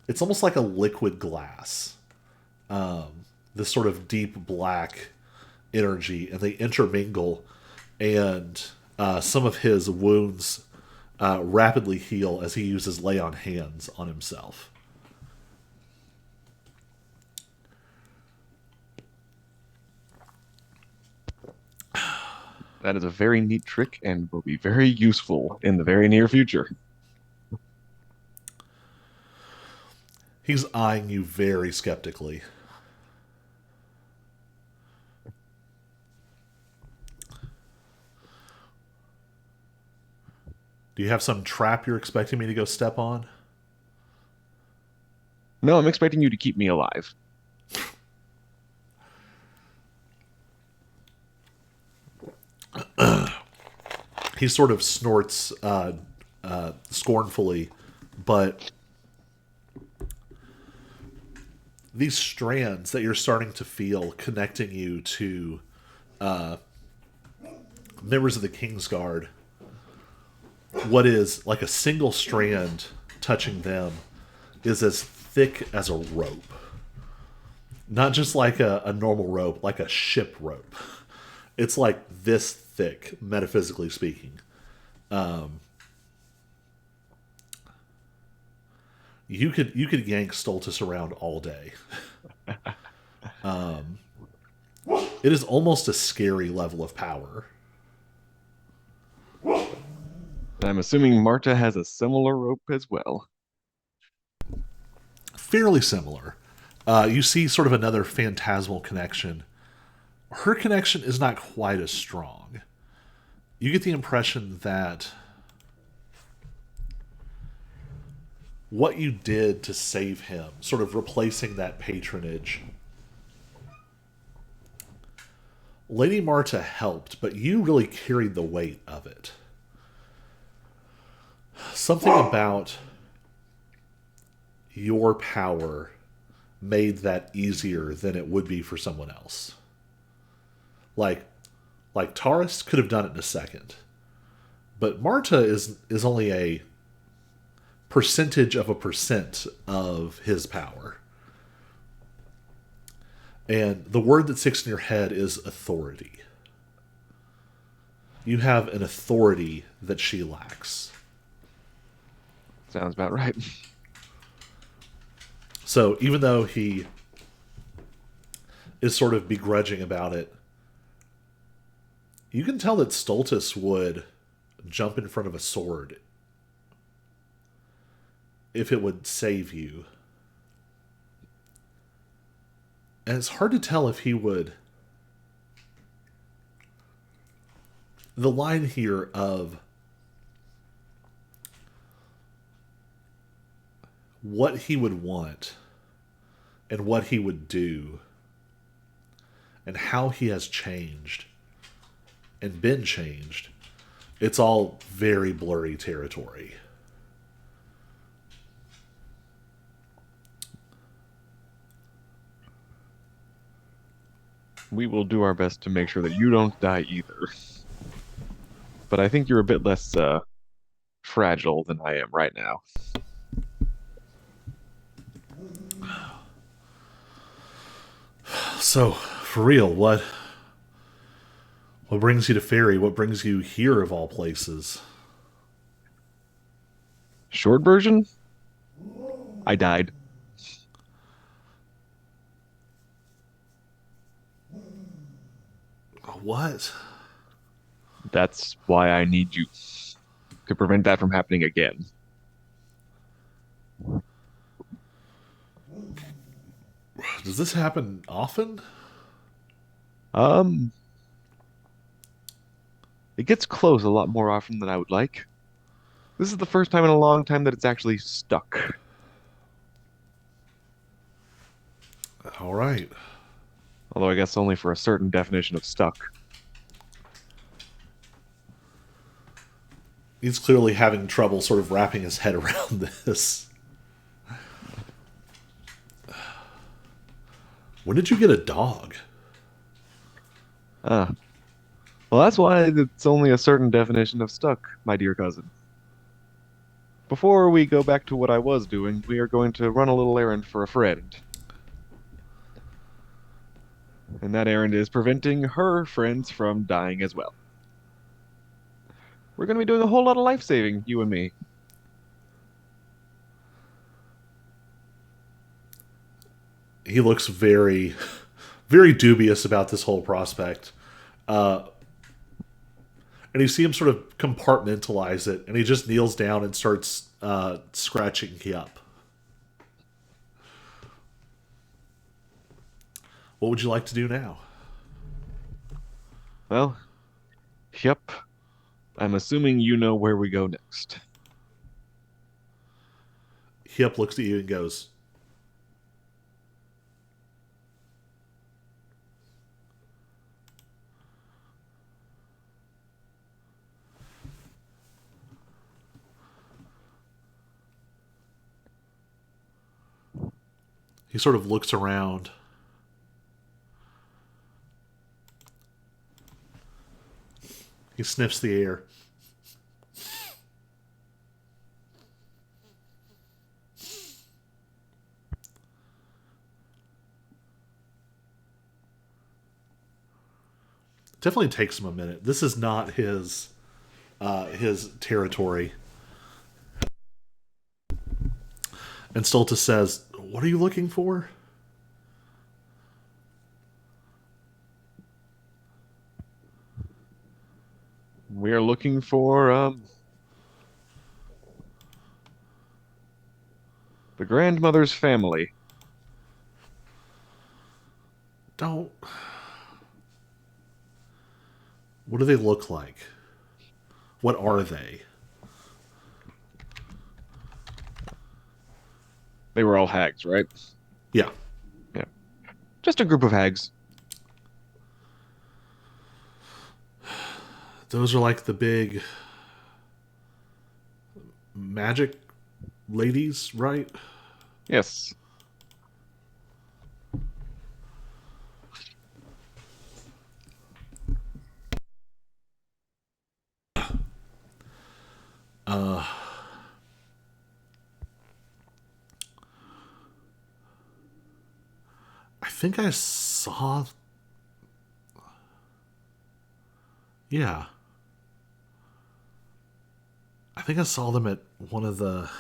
It's almost like a liquid glass. This sort of deep black energy, and they intermingle, and some of his wounds rapidly heal as he uses lay on hands on himself. That is a very neat trick and will be very useful in the very near future. He's eyeing you very skeptically. Do you have some trap you're expecting me to go step on? No, I'm expecting you to keep me alive. He sort of snorts scornfully, but these strands that you're starting to feel connecting you to members of the Kingsguard, what is like a single strand touching them is as thick as a rope. Not just like a normal rope, like a ship rope. It's like this thick, metaphysically speaking. You could yank Stultus around all day. It is almost a scary level of power. I'm assuming Marta has a similar rope as well. Fairly similar. You see sort of another phantasmal connection. Her connection is not quite as strong. You get the impression that what you did to save him, sort of replacing that patronage, Lady Marta helped, but you really carried the weight of it. Something about your power made that easier than it would be for someone else. Like Taurus could have done it in a second. But Marta is only a percentage of a percent of his power. And the word that sticks in your head is authority. You have an authority that she lacks. Sounds about right. So even though he is sort of begrudging about it, you can tell that Stultus would jump in front of a sword if it would save you. And it's hard to tell if he would. The line here of what he would want and what he would do and how he has changed and been changed, it's all very blurry territory. We will do our best to make sure that you don't die either. But I think you're a bit less fragile than I am right now. So, for real, what brings you to Fairy? What brings you here of all places? Short version? I died. What? That's why I need you to prevent that from happening again. Does this happen often? Um, it gets close a lot more often than I would like. This is the first time in a long time that it's actually stuck. All right. Although I guess only for a certain definition of stuck. He's clearly having trouble sort of wrapping his head around this. When did you get a dog? Ah, well, that's why it's only a certain definition of stuck, my dear cousin. Before we go back to what I was doing, we are going to run a little errand for a friend. And that errand is preventing her friends from dying as well. We're going to be doing a whole lot of life saving, you and me. He looks very, very dubious about this whole prospect. And you see him sort of compartmentalize it, and he just kneels down and starts scratching up. What would you like to do now? Well, yep. I'm assuming you know where we go next. Hip looks at you and goes, he sort of looks around. He sniffs the air. Definitely takes him a minute. This is not his territory. And Stultus says, "What are you looking for?" We are looking for the grandmother's family. Don't. What do they look like? What are they? They were all hags, right? Yeah. Yeah. Just a group of hags. Those are like the big magic ladies, right? Yes. Uh, I think I saw. Yeah. I think I saw them at one of the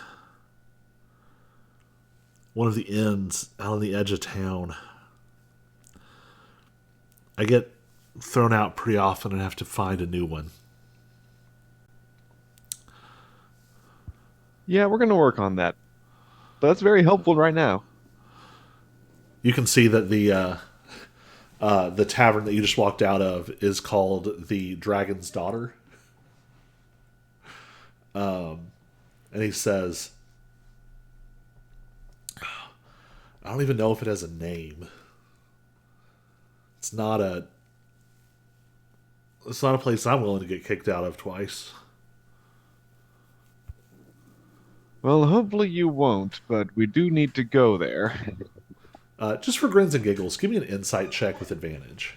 inns out on the edge of town. I get thrown out pretty often and have to find a new one. Yeah, we're gonna work on that. But that's very helpful right now. You can see that the tavern that you just walked out of is called the Dragon's Daughter. And he says, I don't even know if it has a name. It's not a it's not a place I'm willing to get kicked out of twice. Well, hopefully you won't, but we do need to go there. Just for grins and giggles, give me an insight check with advantage.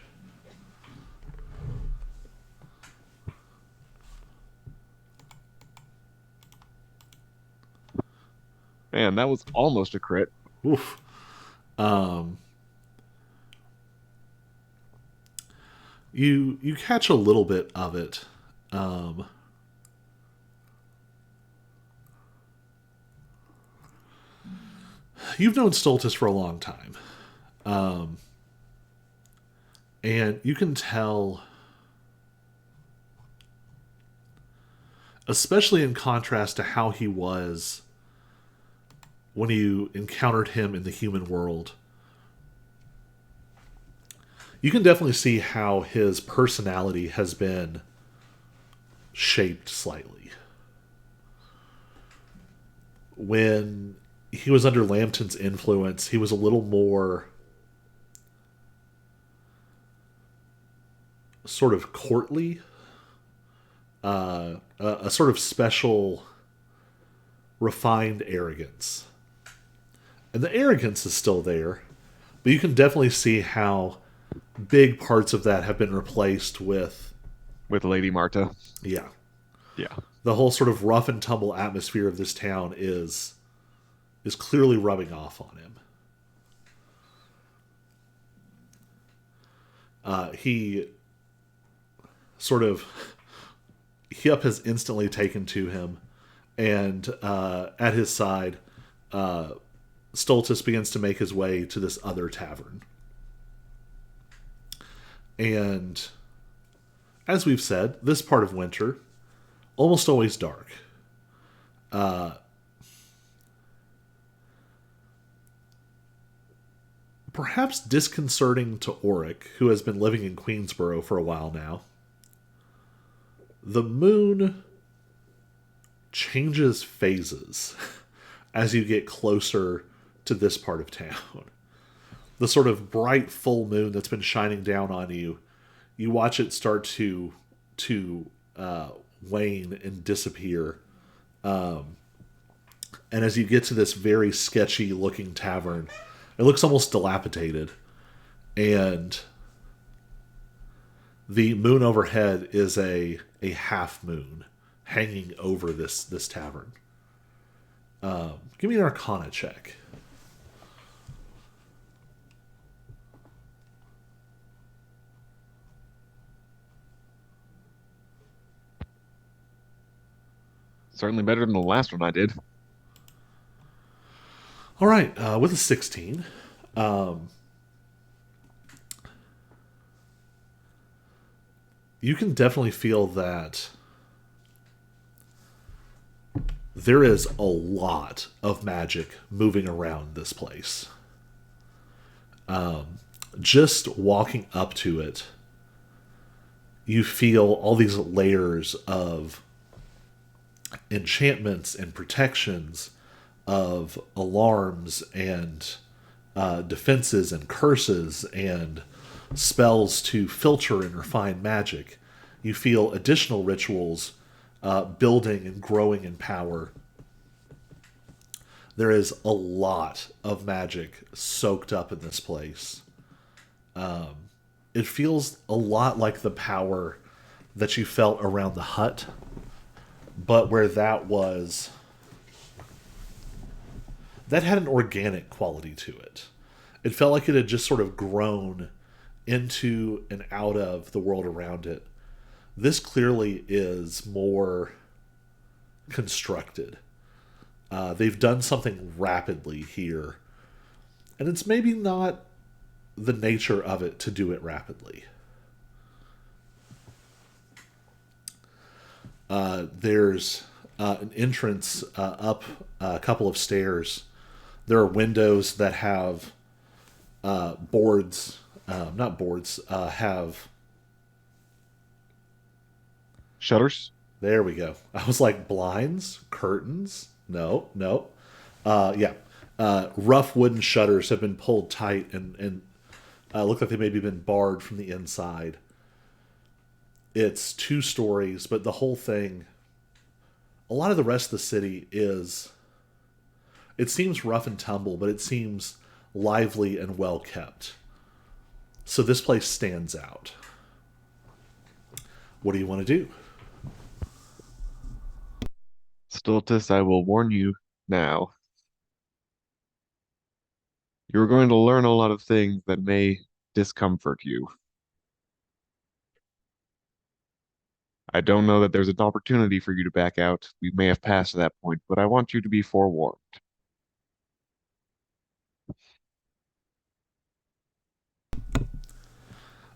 Man, that was almost a crit. Oof. Um, you catch a little bit of it. Um, you've known Stultus for a long time, and you can tell, especially in contrast to how he was when you encountered him in the human world. You can definitely see how his personality has been shaped slightly. When he was under Lambton's influence, he was a little more sort of courtly, a sort of special, refined arrogance. And the arrogance is still there, but you can definitely see how big parts of that have been replaced with, With Lady Marta. yeah, Yeah. the whole sort of rough and tumble atmosphere of this town is clearly rubbing off on him. He sort of Hyup has instantly taken to him, and at his side, Stultus begins to make his way to this other tavern. And as we've said, this part of winter, almost always dark. Perhaps disconcerting to Auric, who has been living in Queensboro for a while now. The moon changes phases as you get closer to this part of town. The sort of bright full moon that's been shining down on you, you watch it start to wane and disappear. And as you get to this very sketchy looking tavern, it looks almost dilapidated. And the moon overhead is a half moon hanging over this tavern. Give me an Arcana check. Certainly better than the last one I did. All right, with a 16, you can definitely feel that there is a lot of magic moving around this place. Just walking up to it, you feel all these layers of enchantments and protections, of alarms and defenses and curses and spells to filter and refine magic. You feel additional rituals building and growing in power. There is a lot of magic soaked up in this place. It feels a lot like the power that you felt around the hut, but where that had an organic quality to it. It felt like it had just sort of grown into and out of the world around it. This clearly is more constructed. They've done something rapidly here, and it's maybe not the nature of it to do it rapidly. There's an entrance up a couple of stairs. There are windows that have boards, not boards, have. Shutters? There we go. I was like, blinds, curtains. No, no. Yeah. Rough wooden shutters have been pulled tight and look like they maybe been barred from the inside. It's 2 stories, but the whole thing, a lot of the rest of the city is, it seems rough and tumble, but it seems lively and well kept. So this place stands out. What do you want to do? Stultus, I will warn you now. You're going to learn a lot of things that may discomfort you. I don't know that there's an opportunity for you to back out. We may have passed that point, but I want you to be forewarned.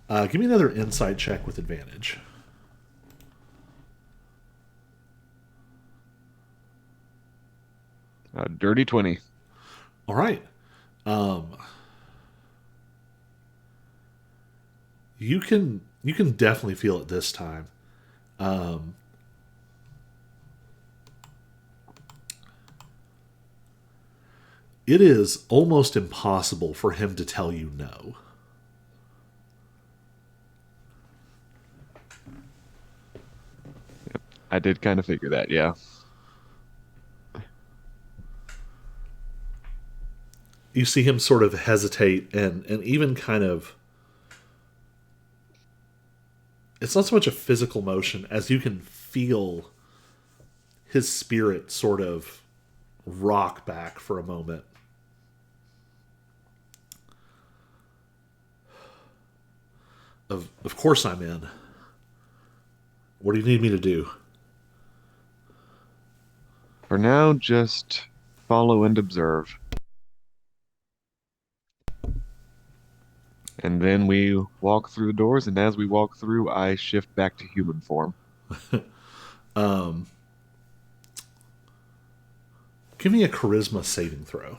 Give me another insight check with advantage. Dirty 20. All right. You can definitely feel it this time. Um, it is almost impossible for him to tell you no. I did kind of figure that, yeah. You see him sort of hesitate and even kind of, it's not so much a physical motion as you can feel his spirit sort of rock back for a moment. Of course I'm in. What do you need me to do? For now, just follow and observe. And then we walk through the doors, and as we walk through, I shift back to human form. Um, Give me a charisma saving throw.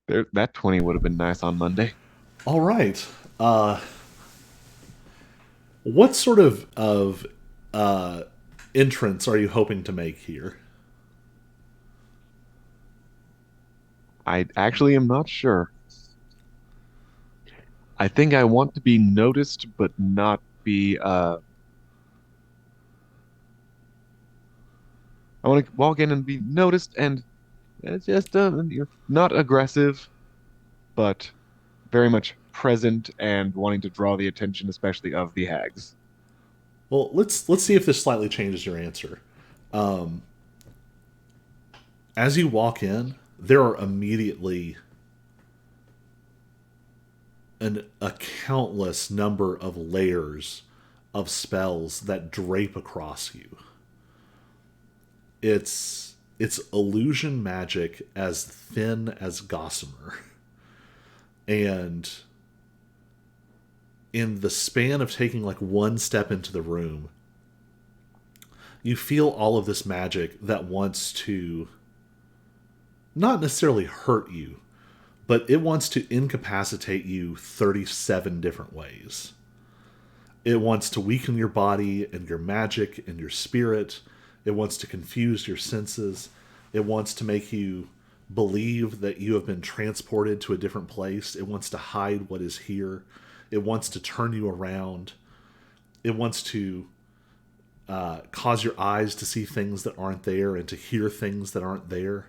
That 20 would have been nice on Monday. All right. Uh, what sort of uh, entrance are you hoping to make here? I actually am not sure. I think I want to be noticed, but not be I want to walk in and be noticed and just not aggressive, but very much present and wanting to draw the attention, especially of the hags. Well, let's see if this slightly changes your answer. Um, as you walk in, there are immediately a countless number of layers of spells that drape across you. It's illusion magic as thin as gossamer. And in the span of taking like one step into the room, you feel all of this magic that wants to not necessarily hurt you, but it wants to incapacitate you 37 different ways. It wants to weaken your body and your magic and your spirit. It wants to confuse your senses. It wants to make you believe that you have been transported to a different place. It wants to hide what is here. It wants to turn you around. It wants to cause your eyes to see things that aren't there and to hear things that aren't there.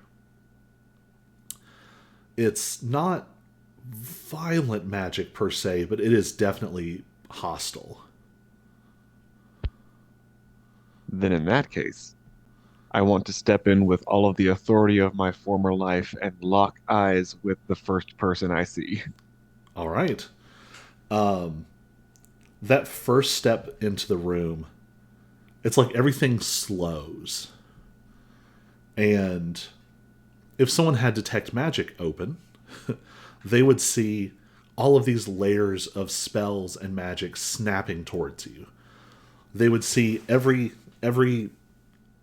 It's not violent magic per se, but it is definitely hostile. Then in that case, I want to step in with all of the authority of my former life and lock eyes with the first person I see. All right. That first step into the room, it's like everything slows. And if someone had detect magic open, they would see all of these layers of spells and magic snapping towards you. They would see every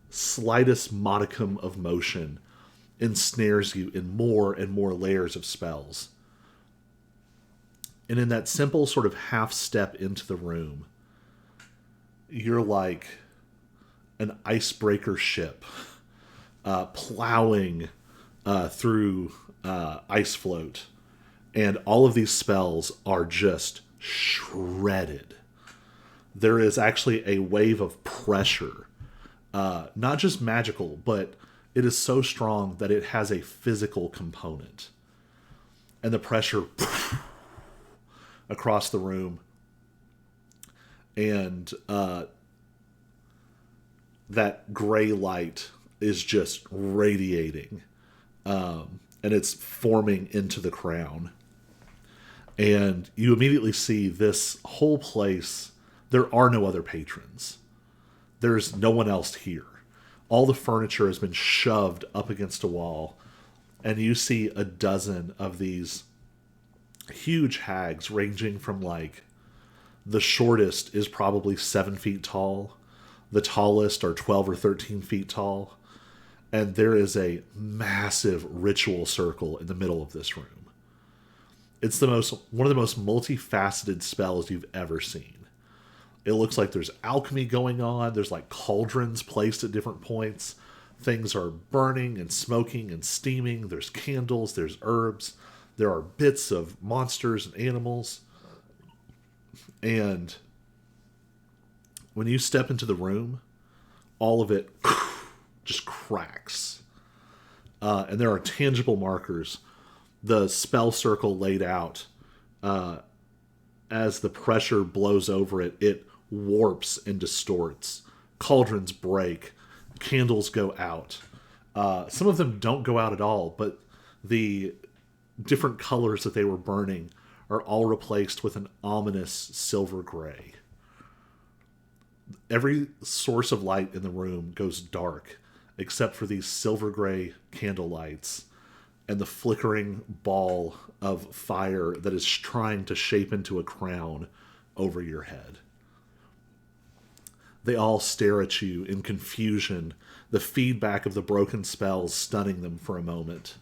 slightest modicum of motion ensnares you in more and more layers of spells. And in that simple sort of half step into the room, you're like an icebreaker ship plowing through ice float. And all of these spells are just shredded. There is actually a wave of pressure, not just magical, but it is so strong that it has a physical component. And the pressure across the room, and that gray light is just radiating, and it's forming into the crown. And you immediately see this whole place. There are no other patrons. There's no one else here. All the furniture has been shoved up against a wall, and you see a dozen of these huge hags ranging from like the shortest is probably 7 feet tall, the tallest are 12 or 13 feet tall, and there is a massive ritual circle in the middle of this room. It's the most one of the most multifaceted spells you've ever seen. It looks like there's alchemy going on. There's like cauldrons placed at different points. Things are burning and smoking and steaming. There's candles, there's herbs, there are bits of monsters and animals. And when you step into the room, all of it just cracks. And there are tangible markers. The spell circle laid out, as the pressure blows over it, it warps and distorts. Cauldrons break, candles go out. Some of them don't go out at all, but the different colors that they were burning are all replaced with an ominous silver gray. Every source of light in the room goes dark, except for these silver gray candle lights and the flickering ball of fire that is trying to shape into a crown over your head. They all stare at you in confusion, the feedback of the broken spells stunning them for a moment.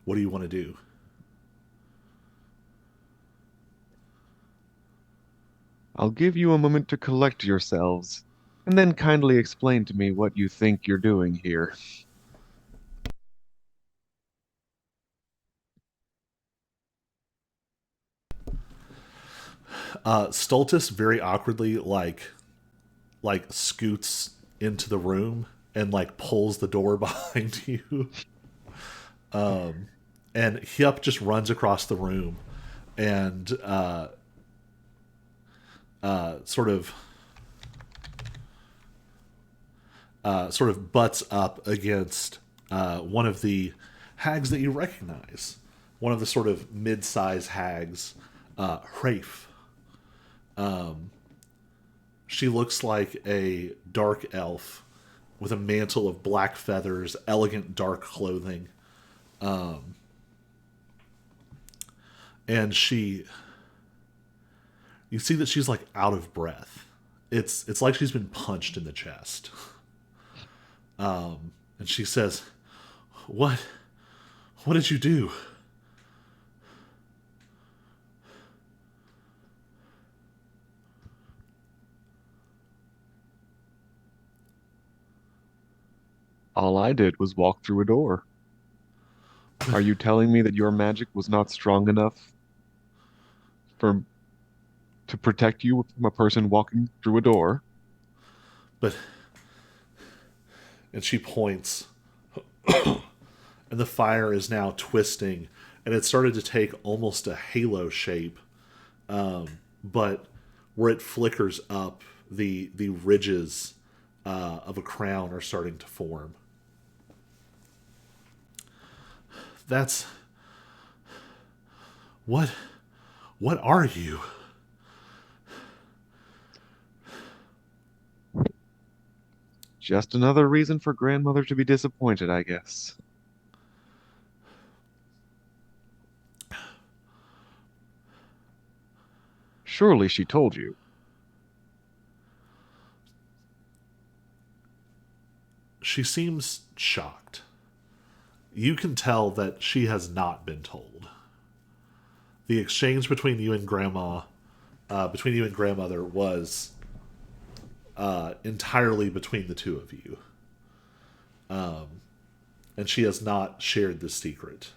What do you want to do? I'll give you a moment to collect yourselves, and then kindly explain to me what you think you're doing here. Stultus very awkwardly like scoots into the room and like pulls the door behind you. And Hyup just runs across the room and sort of sort of butts up against one of the hags that you recognize, one of the sort of mid-size hags, Hrafe. She looks like a dark elf with a mantle of black feathers, elegant dark clothing, and you see that she's like out of breath. It's like she's been punched in the chest. And she says, "What? What did you do?" All I did was walk through a door. Are you telling me that your magic was not strong enough for to protect you from a person walking through a door? But and she points, and the fire is now twisting, and it started to take almost a halo shape. But where it flickers up, the ridges of a crown are starting to form. That's what. What are you? Just another reason for grandmother to be disappointed, I guess. Surely she told you. She seems shocked. You can tell that she has not been told. The exchange between you and grandma, between you and grandmother, was entirely between the two of you, and she has not shared this secret,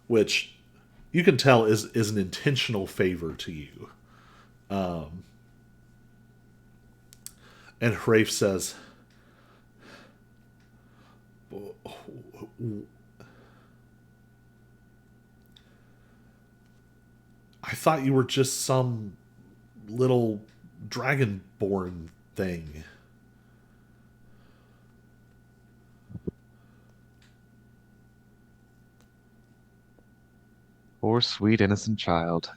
which you can tell is an intentional favor to you. And Rafe says, "I thought you were just some little dragonborn thing." Poor sweet innocent child.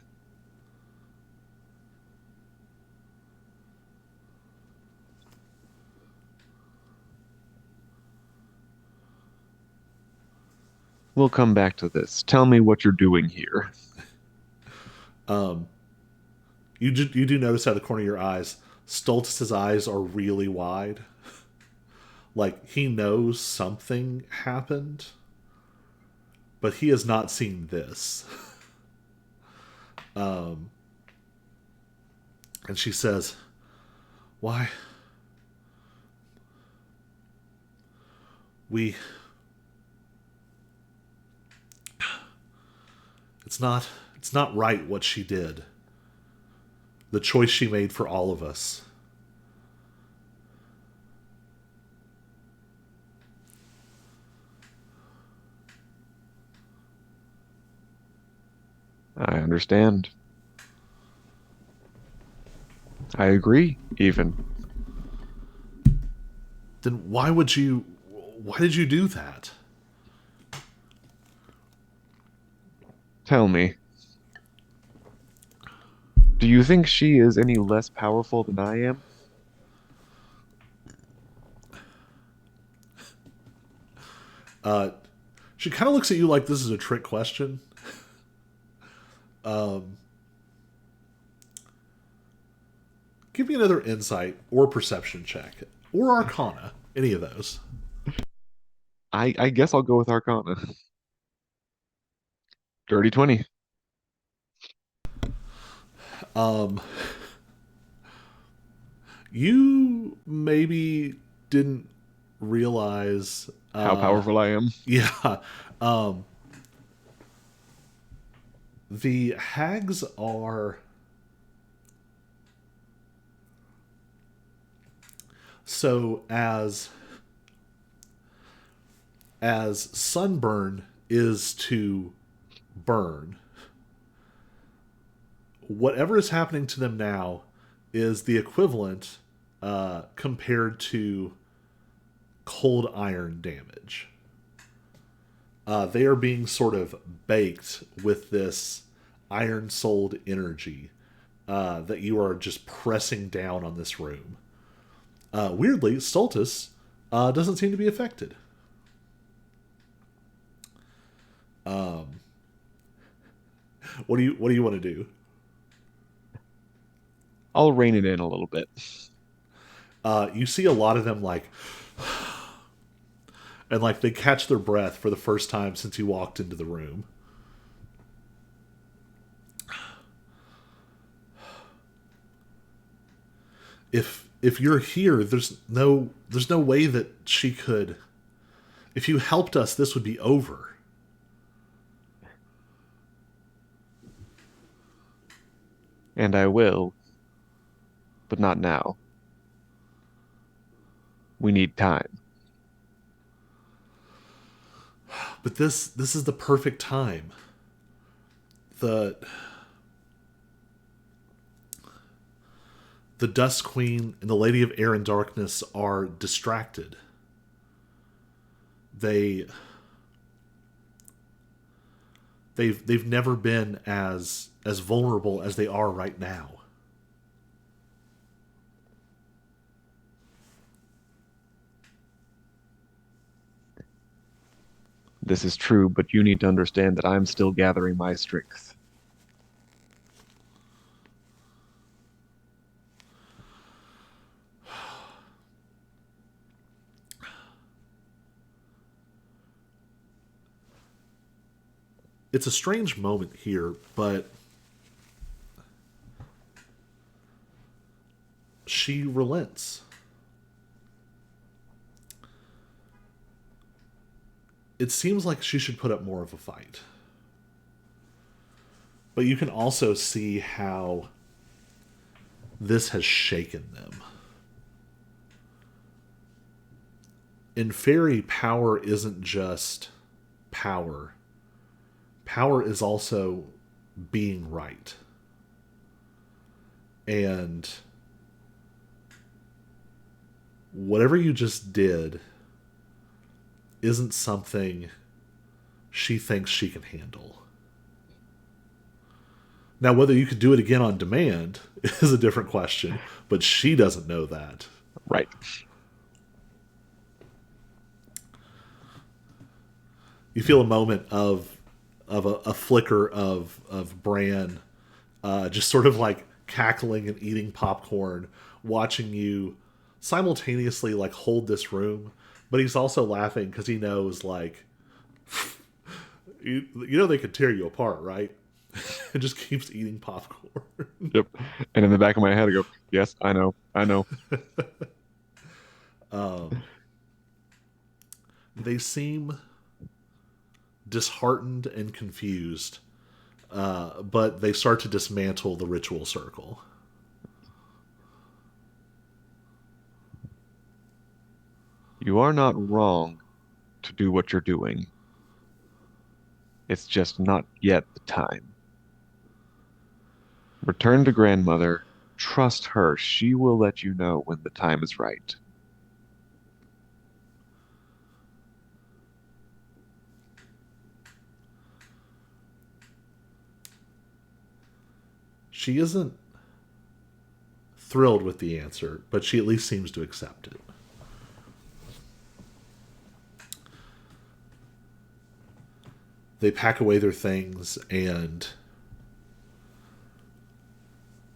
We'll come back to this. Tell me what you're doing here. You do notice out of the corner of your eyes, Stultus's eyes are really wide. Like he knows something happened, but he has not seen this. And she says, "Why? We. It's not right what she did. The choice she made for all of us." I understand. I agree, even. Then why would you? Why did you do that? Tell me, do you think she is any less powerful than I am? Uh, she kind of looks at you like this is a trick question. Give me another insight or perception check or Arcana, any of those. I guess I'll go with Arcana. Dirty 20. You maybe didn't realize, How powerful I am. yeah, um, the hags are so as sunburn is to burn, whatever is happening to them now is the equivalent compared to cold iron damage. They are being sort of baked with this iron souled energy that you are just pressing down on this room. Weirdly, Stultus doesn't seem to be affected. What do you want to do? I'll rein it in a little bit. You see a lot of them and like they catch their breath for the first time since you walked into the room. If you're here, there's no way that she could. If you helped us, this would be over. And I will, but not now. We need time. But this is the perfect time. The the Dust Queen and the Lady of Air and Darkness are distracted. They they've never been as vulnerable as they are right now. This is true, but you need to understand that I'm still gathering my strength. It's a strange moment here, but she relents. It seems like she should put up more of a fight. But you can also see how this has shaken them. In fairy, power isn't just power. Power is also being right. And whatever you just did isn't something she thinks she can handle. Now, whether you could do it again on demand is a different question, but she doesn't know that. Right. You feel a moment of a flicker of Bran, just sort of like cackling and eating popcorn, watching you simultaneously like hold this room, but he's also laughing because he knows like you know they could tear you apart, right? And just keeps eating popcorn. Yep. And in the back of my head, I go, yes, I know, I know. They seem disheartened and confused, but they start to dismantle the ritual circle. You are not wrong to do what you're doing. It's just not yet the time. Return to grandmother. Trust her. She will let you know when the time is right. She isn't thrilled with the answer, but she at least seems to accept it. They pack away their things, and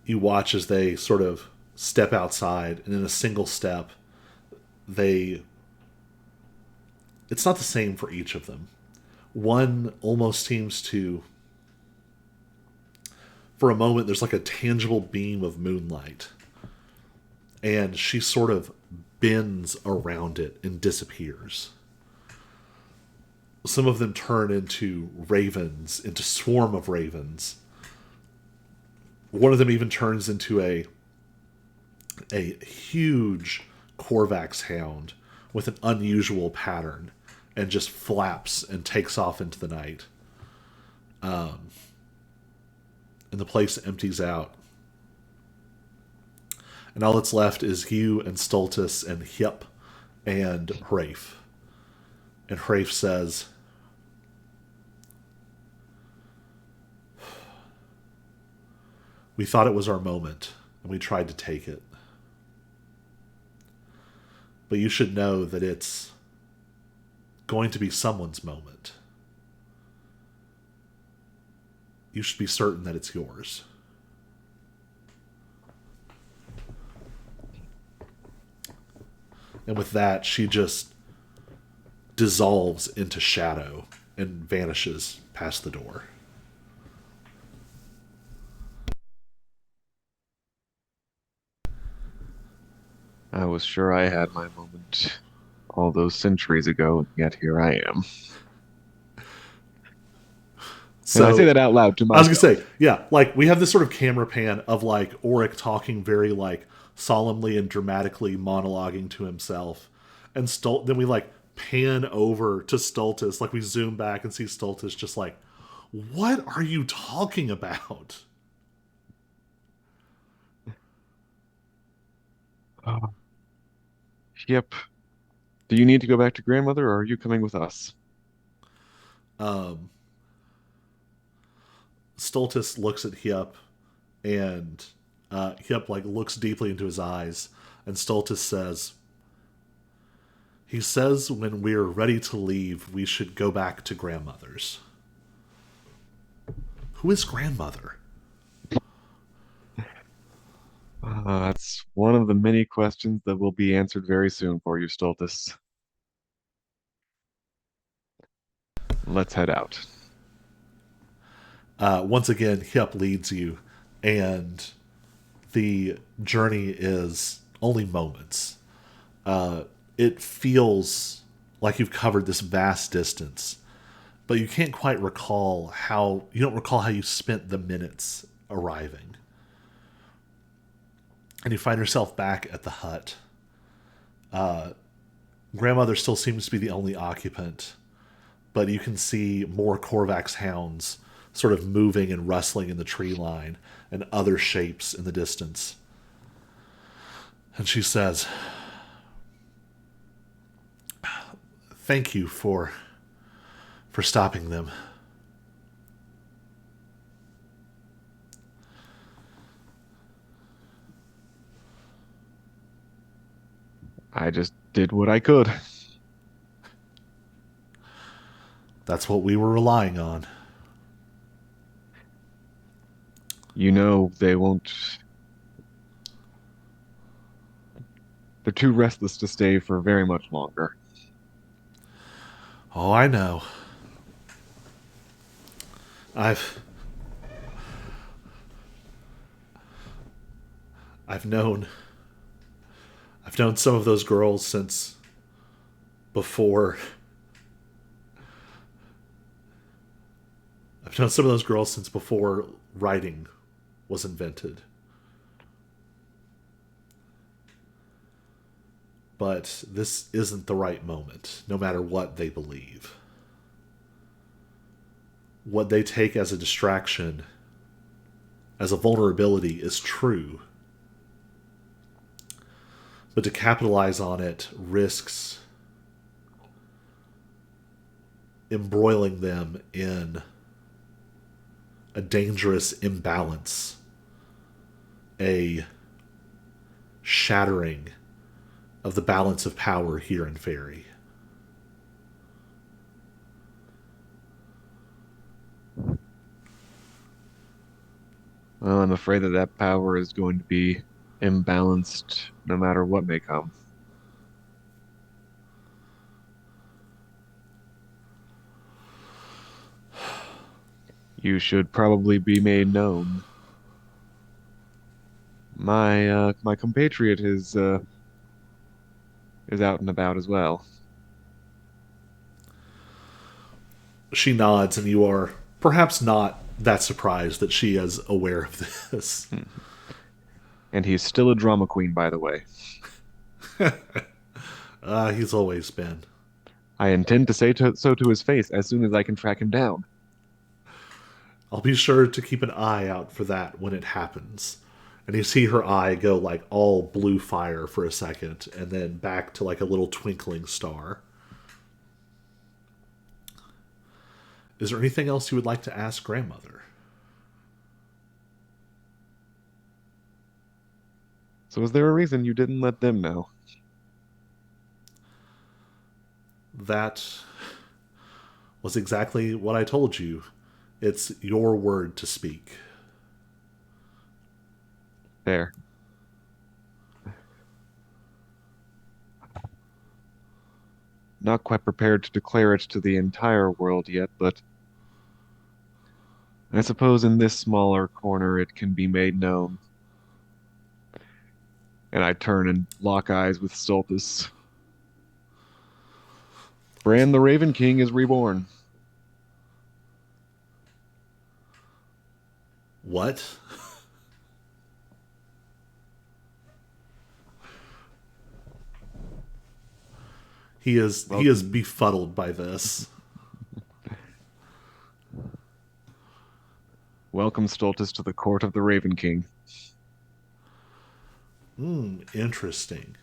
you watch as they sort of step outside, and in a single step, they. It's not the same for each of them. One almost seems to. For a moment, there's like a tangible beam of moonlight. and she sort of bends around it and disappears. Some of them turn into ravens, into swarm of ravens. One of them even turns into a huge Corvax hound with an unusual pattern and just flaps and takes off into the night. And the place empties out. And all that's left is you and Stultus and Hip and Hrafe. And Hrafe says, "We thought it was our moment, and we tried to take it. But you should know that it's going to be someone's moment. You should be certain that it's yours." And with that, she just dissolves into shadow and vanishes past the door. I was sure I had my moment all those centuries ago, and yet here I am. And I say So that out loud to I was gonna myself. say, yeah, like we have this sort of camera pan of like Auric talking very like solemnly and dramatically monologuing to himself, and then we like pan over to Stultus, like we zoom back and see Stultus just like, "What are you talking about?" Oh, yep. Do you need to go back to grandmother, or are you coming with us? Um, Stultus looks at Hyup, and Hyup like looks deeply into his eyes, and Stultus says, "He says when we're ready to leave, we should go back to grandmother's." Who is grandmother? That's one of the many questions that will be answered very soon for you, Stultus. Let's head out. Once again, Hyup leads you, and the journey is only moments. It feels like you've covered this vast distance, but you can't quite recall how you don't recall how you spent the minutes arriving. And you find yourself back at the hut. Grandmother still seems to be the only occupant, but you can see more Korvax hounds sort of moving and rustling in the tree line and other shapes in the distance. And she says, "Thank you for stopping them." I just did what I could. That's what we were relying on. You know they won't. They're too restless to stay for very much longer. Oh, I know. I've I've known I've known some of those girls since before I've known some of those girls since before writing was invented. But this isn't the right moment, no matter what they believe. What they take as a distraction, as a vulnerability, is true. But to capitalize on it risks embroiling them in a dangerous imbalance, a shattering of the balance of power here in Fairy. Well, I'm afraid that that power is going to be imbalanced no matter what may come. You should probably be made known My compatriot is out and about as well. She nods, and you are perhaps not that surprised that she is aware of this. Hmm. And he's still a drama queen, by the way. He's always been. I intend to so to his face as soon as I can track him down. I'll be sure to keep an eye out for that when it happens. And you see her eye go like all blue fire for a second, and then back to like a little twinkling star. Is there anything else you would like to ask grandmother? So is there a reason you didn't let them know? That was exactly what I told you. It's your word to speak. There. Not quite prepared to declare it to the entire world yet, but I suppose in this smaller corner it can be made known. And I turn and lock eyes with Stultus. Bran the Raven King is reborn. What? Well, he is befuddled by this. welcome Stultus to the court of the Raven King. Interesting.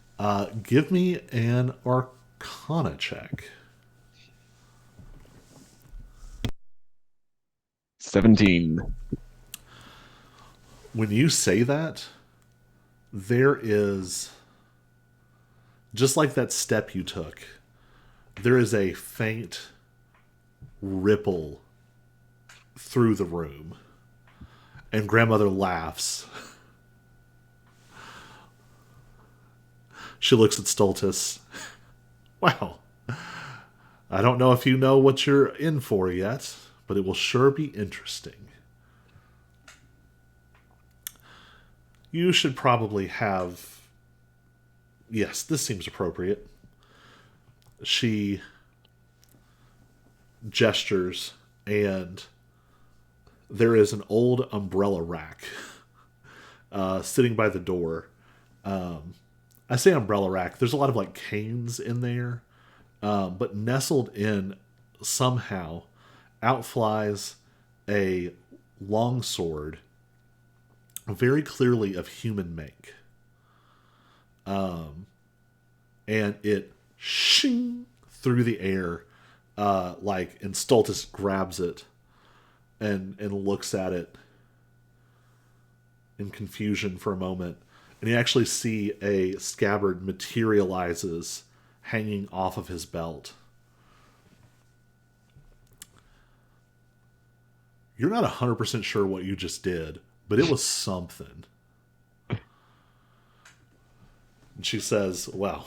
Give me an Arcana check. 17. When you say that, there is, just like that step you took, there is a faint ripple through the room. And grandmother laughs. She looks at Stultus. Wow. I don't know if you know what you're in for yet, but it will sure be interesting. You should probably have. Yes, this seems appropriate. She gestures, and there is an old umbrella rack sitting by the door. I say umbrella rack. There's a lot of like canes in there, but nestled in somehow outflies a longsword, very clearly of human make, and it shing through the air, and Stultus grabs it and looks at it in confusion for a moment, and you actually see a scabbard materializes hanging off of his belt. You're not 100% sure what you just did, but it was something. And she says, well,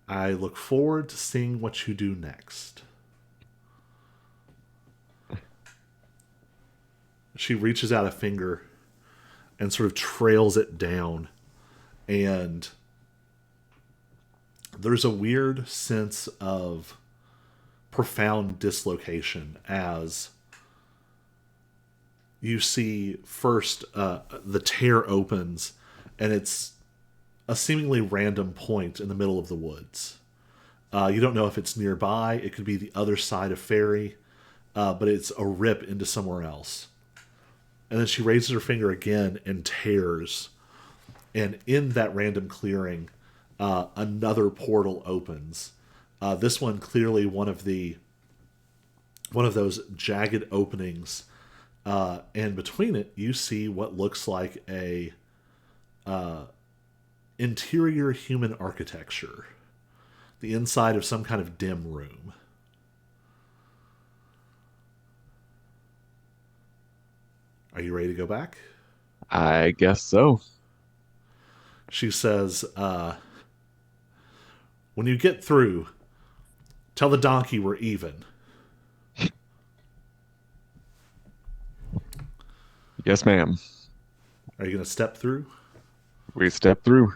I look forward to seeing what you do next. She reaches out a finger and sort of trails it down, and there's a weird sense of profound dislocation as you see first the tear opens, and it's a seemingly random point in the middle of the woods. You don't know if it's nearby. It could be the other side of Fairy, but it's a rip into somewhere else. And then she raises her finger again and tears. And in that random clearing, another portal opens. This one clearly one of those jagged openings, and between it you see what looks like a interior human architecture, the inside of some kind of dim room. Are you ready to go back? I guess so. She says, when you get through, tell the donkey we're even. Yes, ma'am. Are you going to step through? We step through.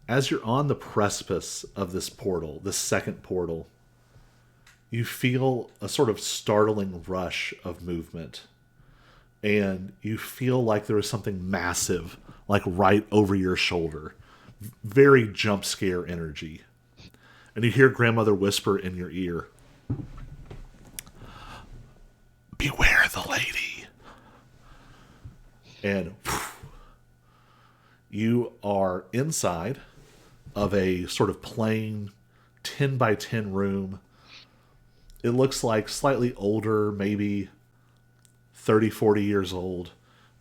As you're on the precipice of this portal, this second portal, you feel a sort of startling rush of movement. And you feel like there is something massive, like right over your shoulder. Very jump scare energy. And you hear grandmother whisper in your ear, "Beware the lady." And you are inside of a sort of plain 10 by 10 room. It looks like slightly older, maybe 30, 40 years old.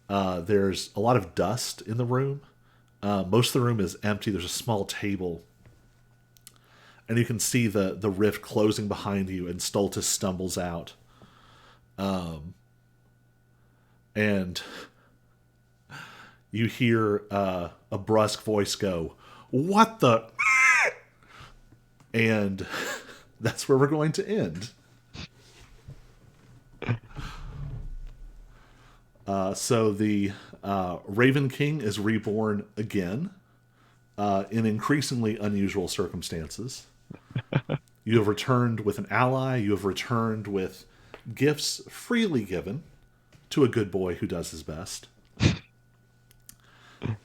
There's a lot of dust in the room. Most of the room is empty. There's a small table. And you can see the rift closing behind you, and Stultus stumbles out. And you hear a brusque voice go, "What the?" And that's where we're going to end. So the Raven King is reborn again in increasingly unusual circumstances. You have returned with an ally. You have returned with gifts freely given to a good boy who does his best.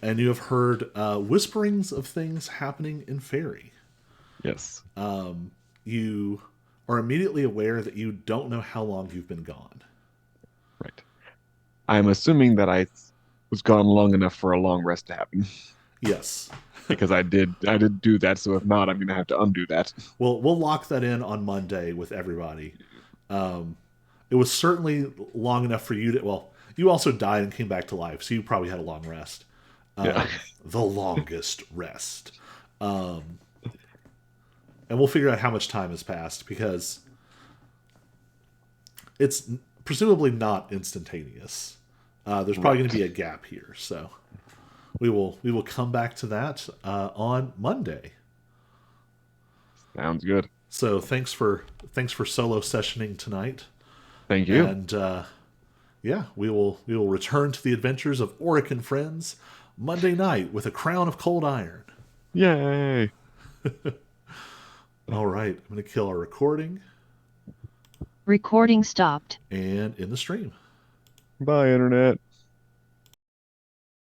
And you have heard whisperings of things happening in Fairy. Yes. You are immediately aware that you don't know how long you've been gone. Right. I'm assuming that I was gone long enough for a long rest to happen Yes. because I did do that. So if not, I'm gonna have to undo that. We'll lock that in on Monday with everybody. It was certainly long enough for you to. Well, you also died and came back to life, so you probably had a long rest. Yeah. The longest rest. And we'll figure out how much time has passed because it's presumably not instantaneous. There's probably going to be a gap here, so we will come back to that on Monday. Sounds good. So thanks for solo sessioning tonight, Thank you. and yeah, we will return to the adventures of Auric and friends Monday night with a crown of cold iron. Yay. All right, I'm going to kill our recording Recording stopped. and in the stream. Bye, Internet.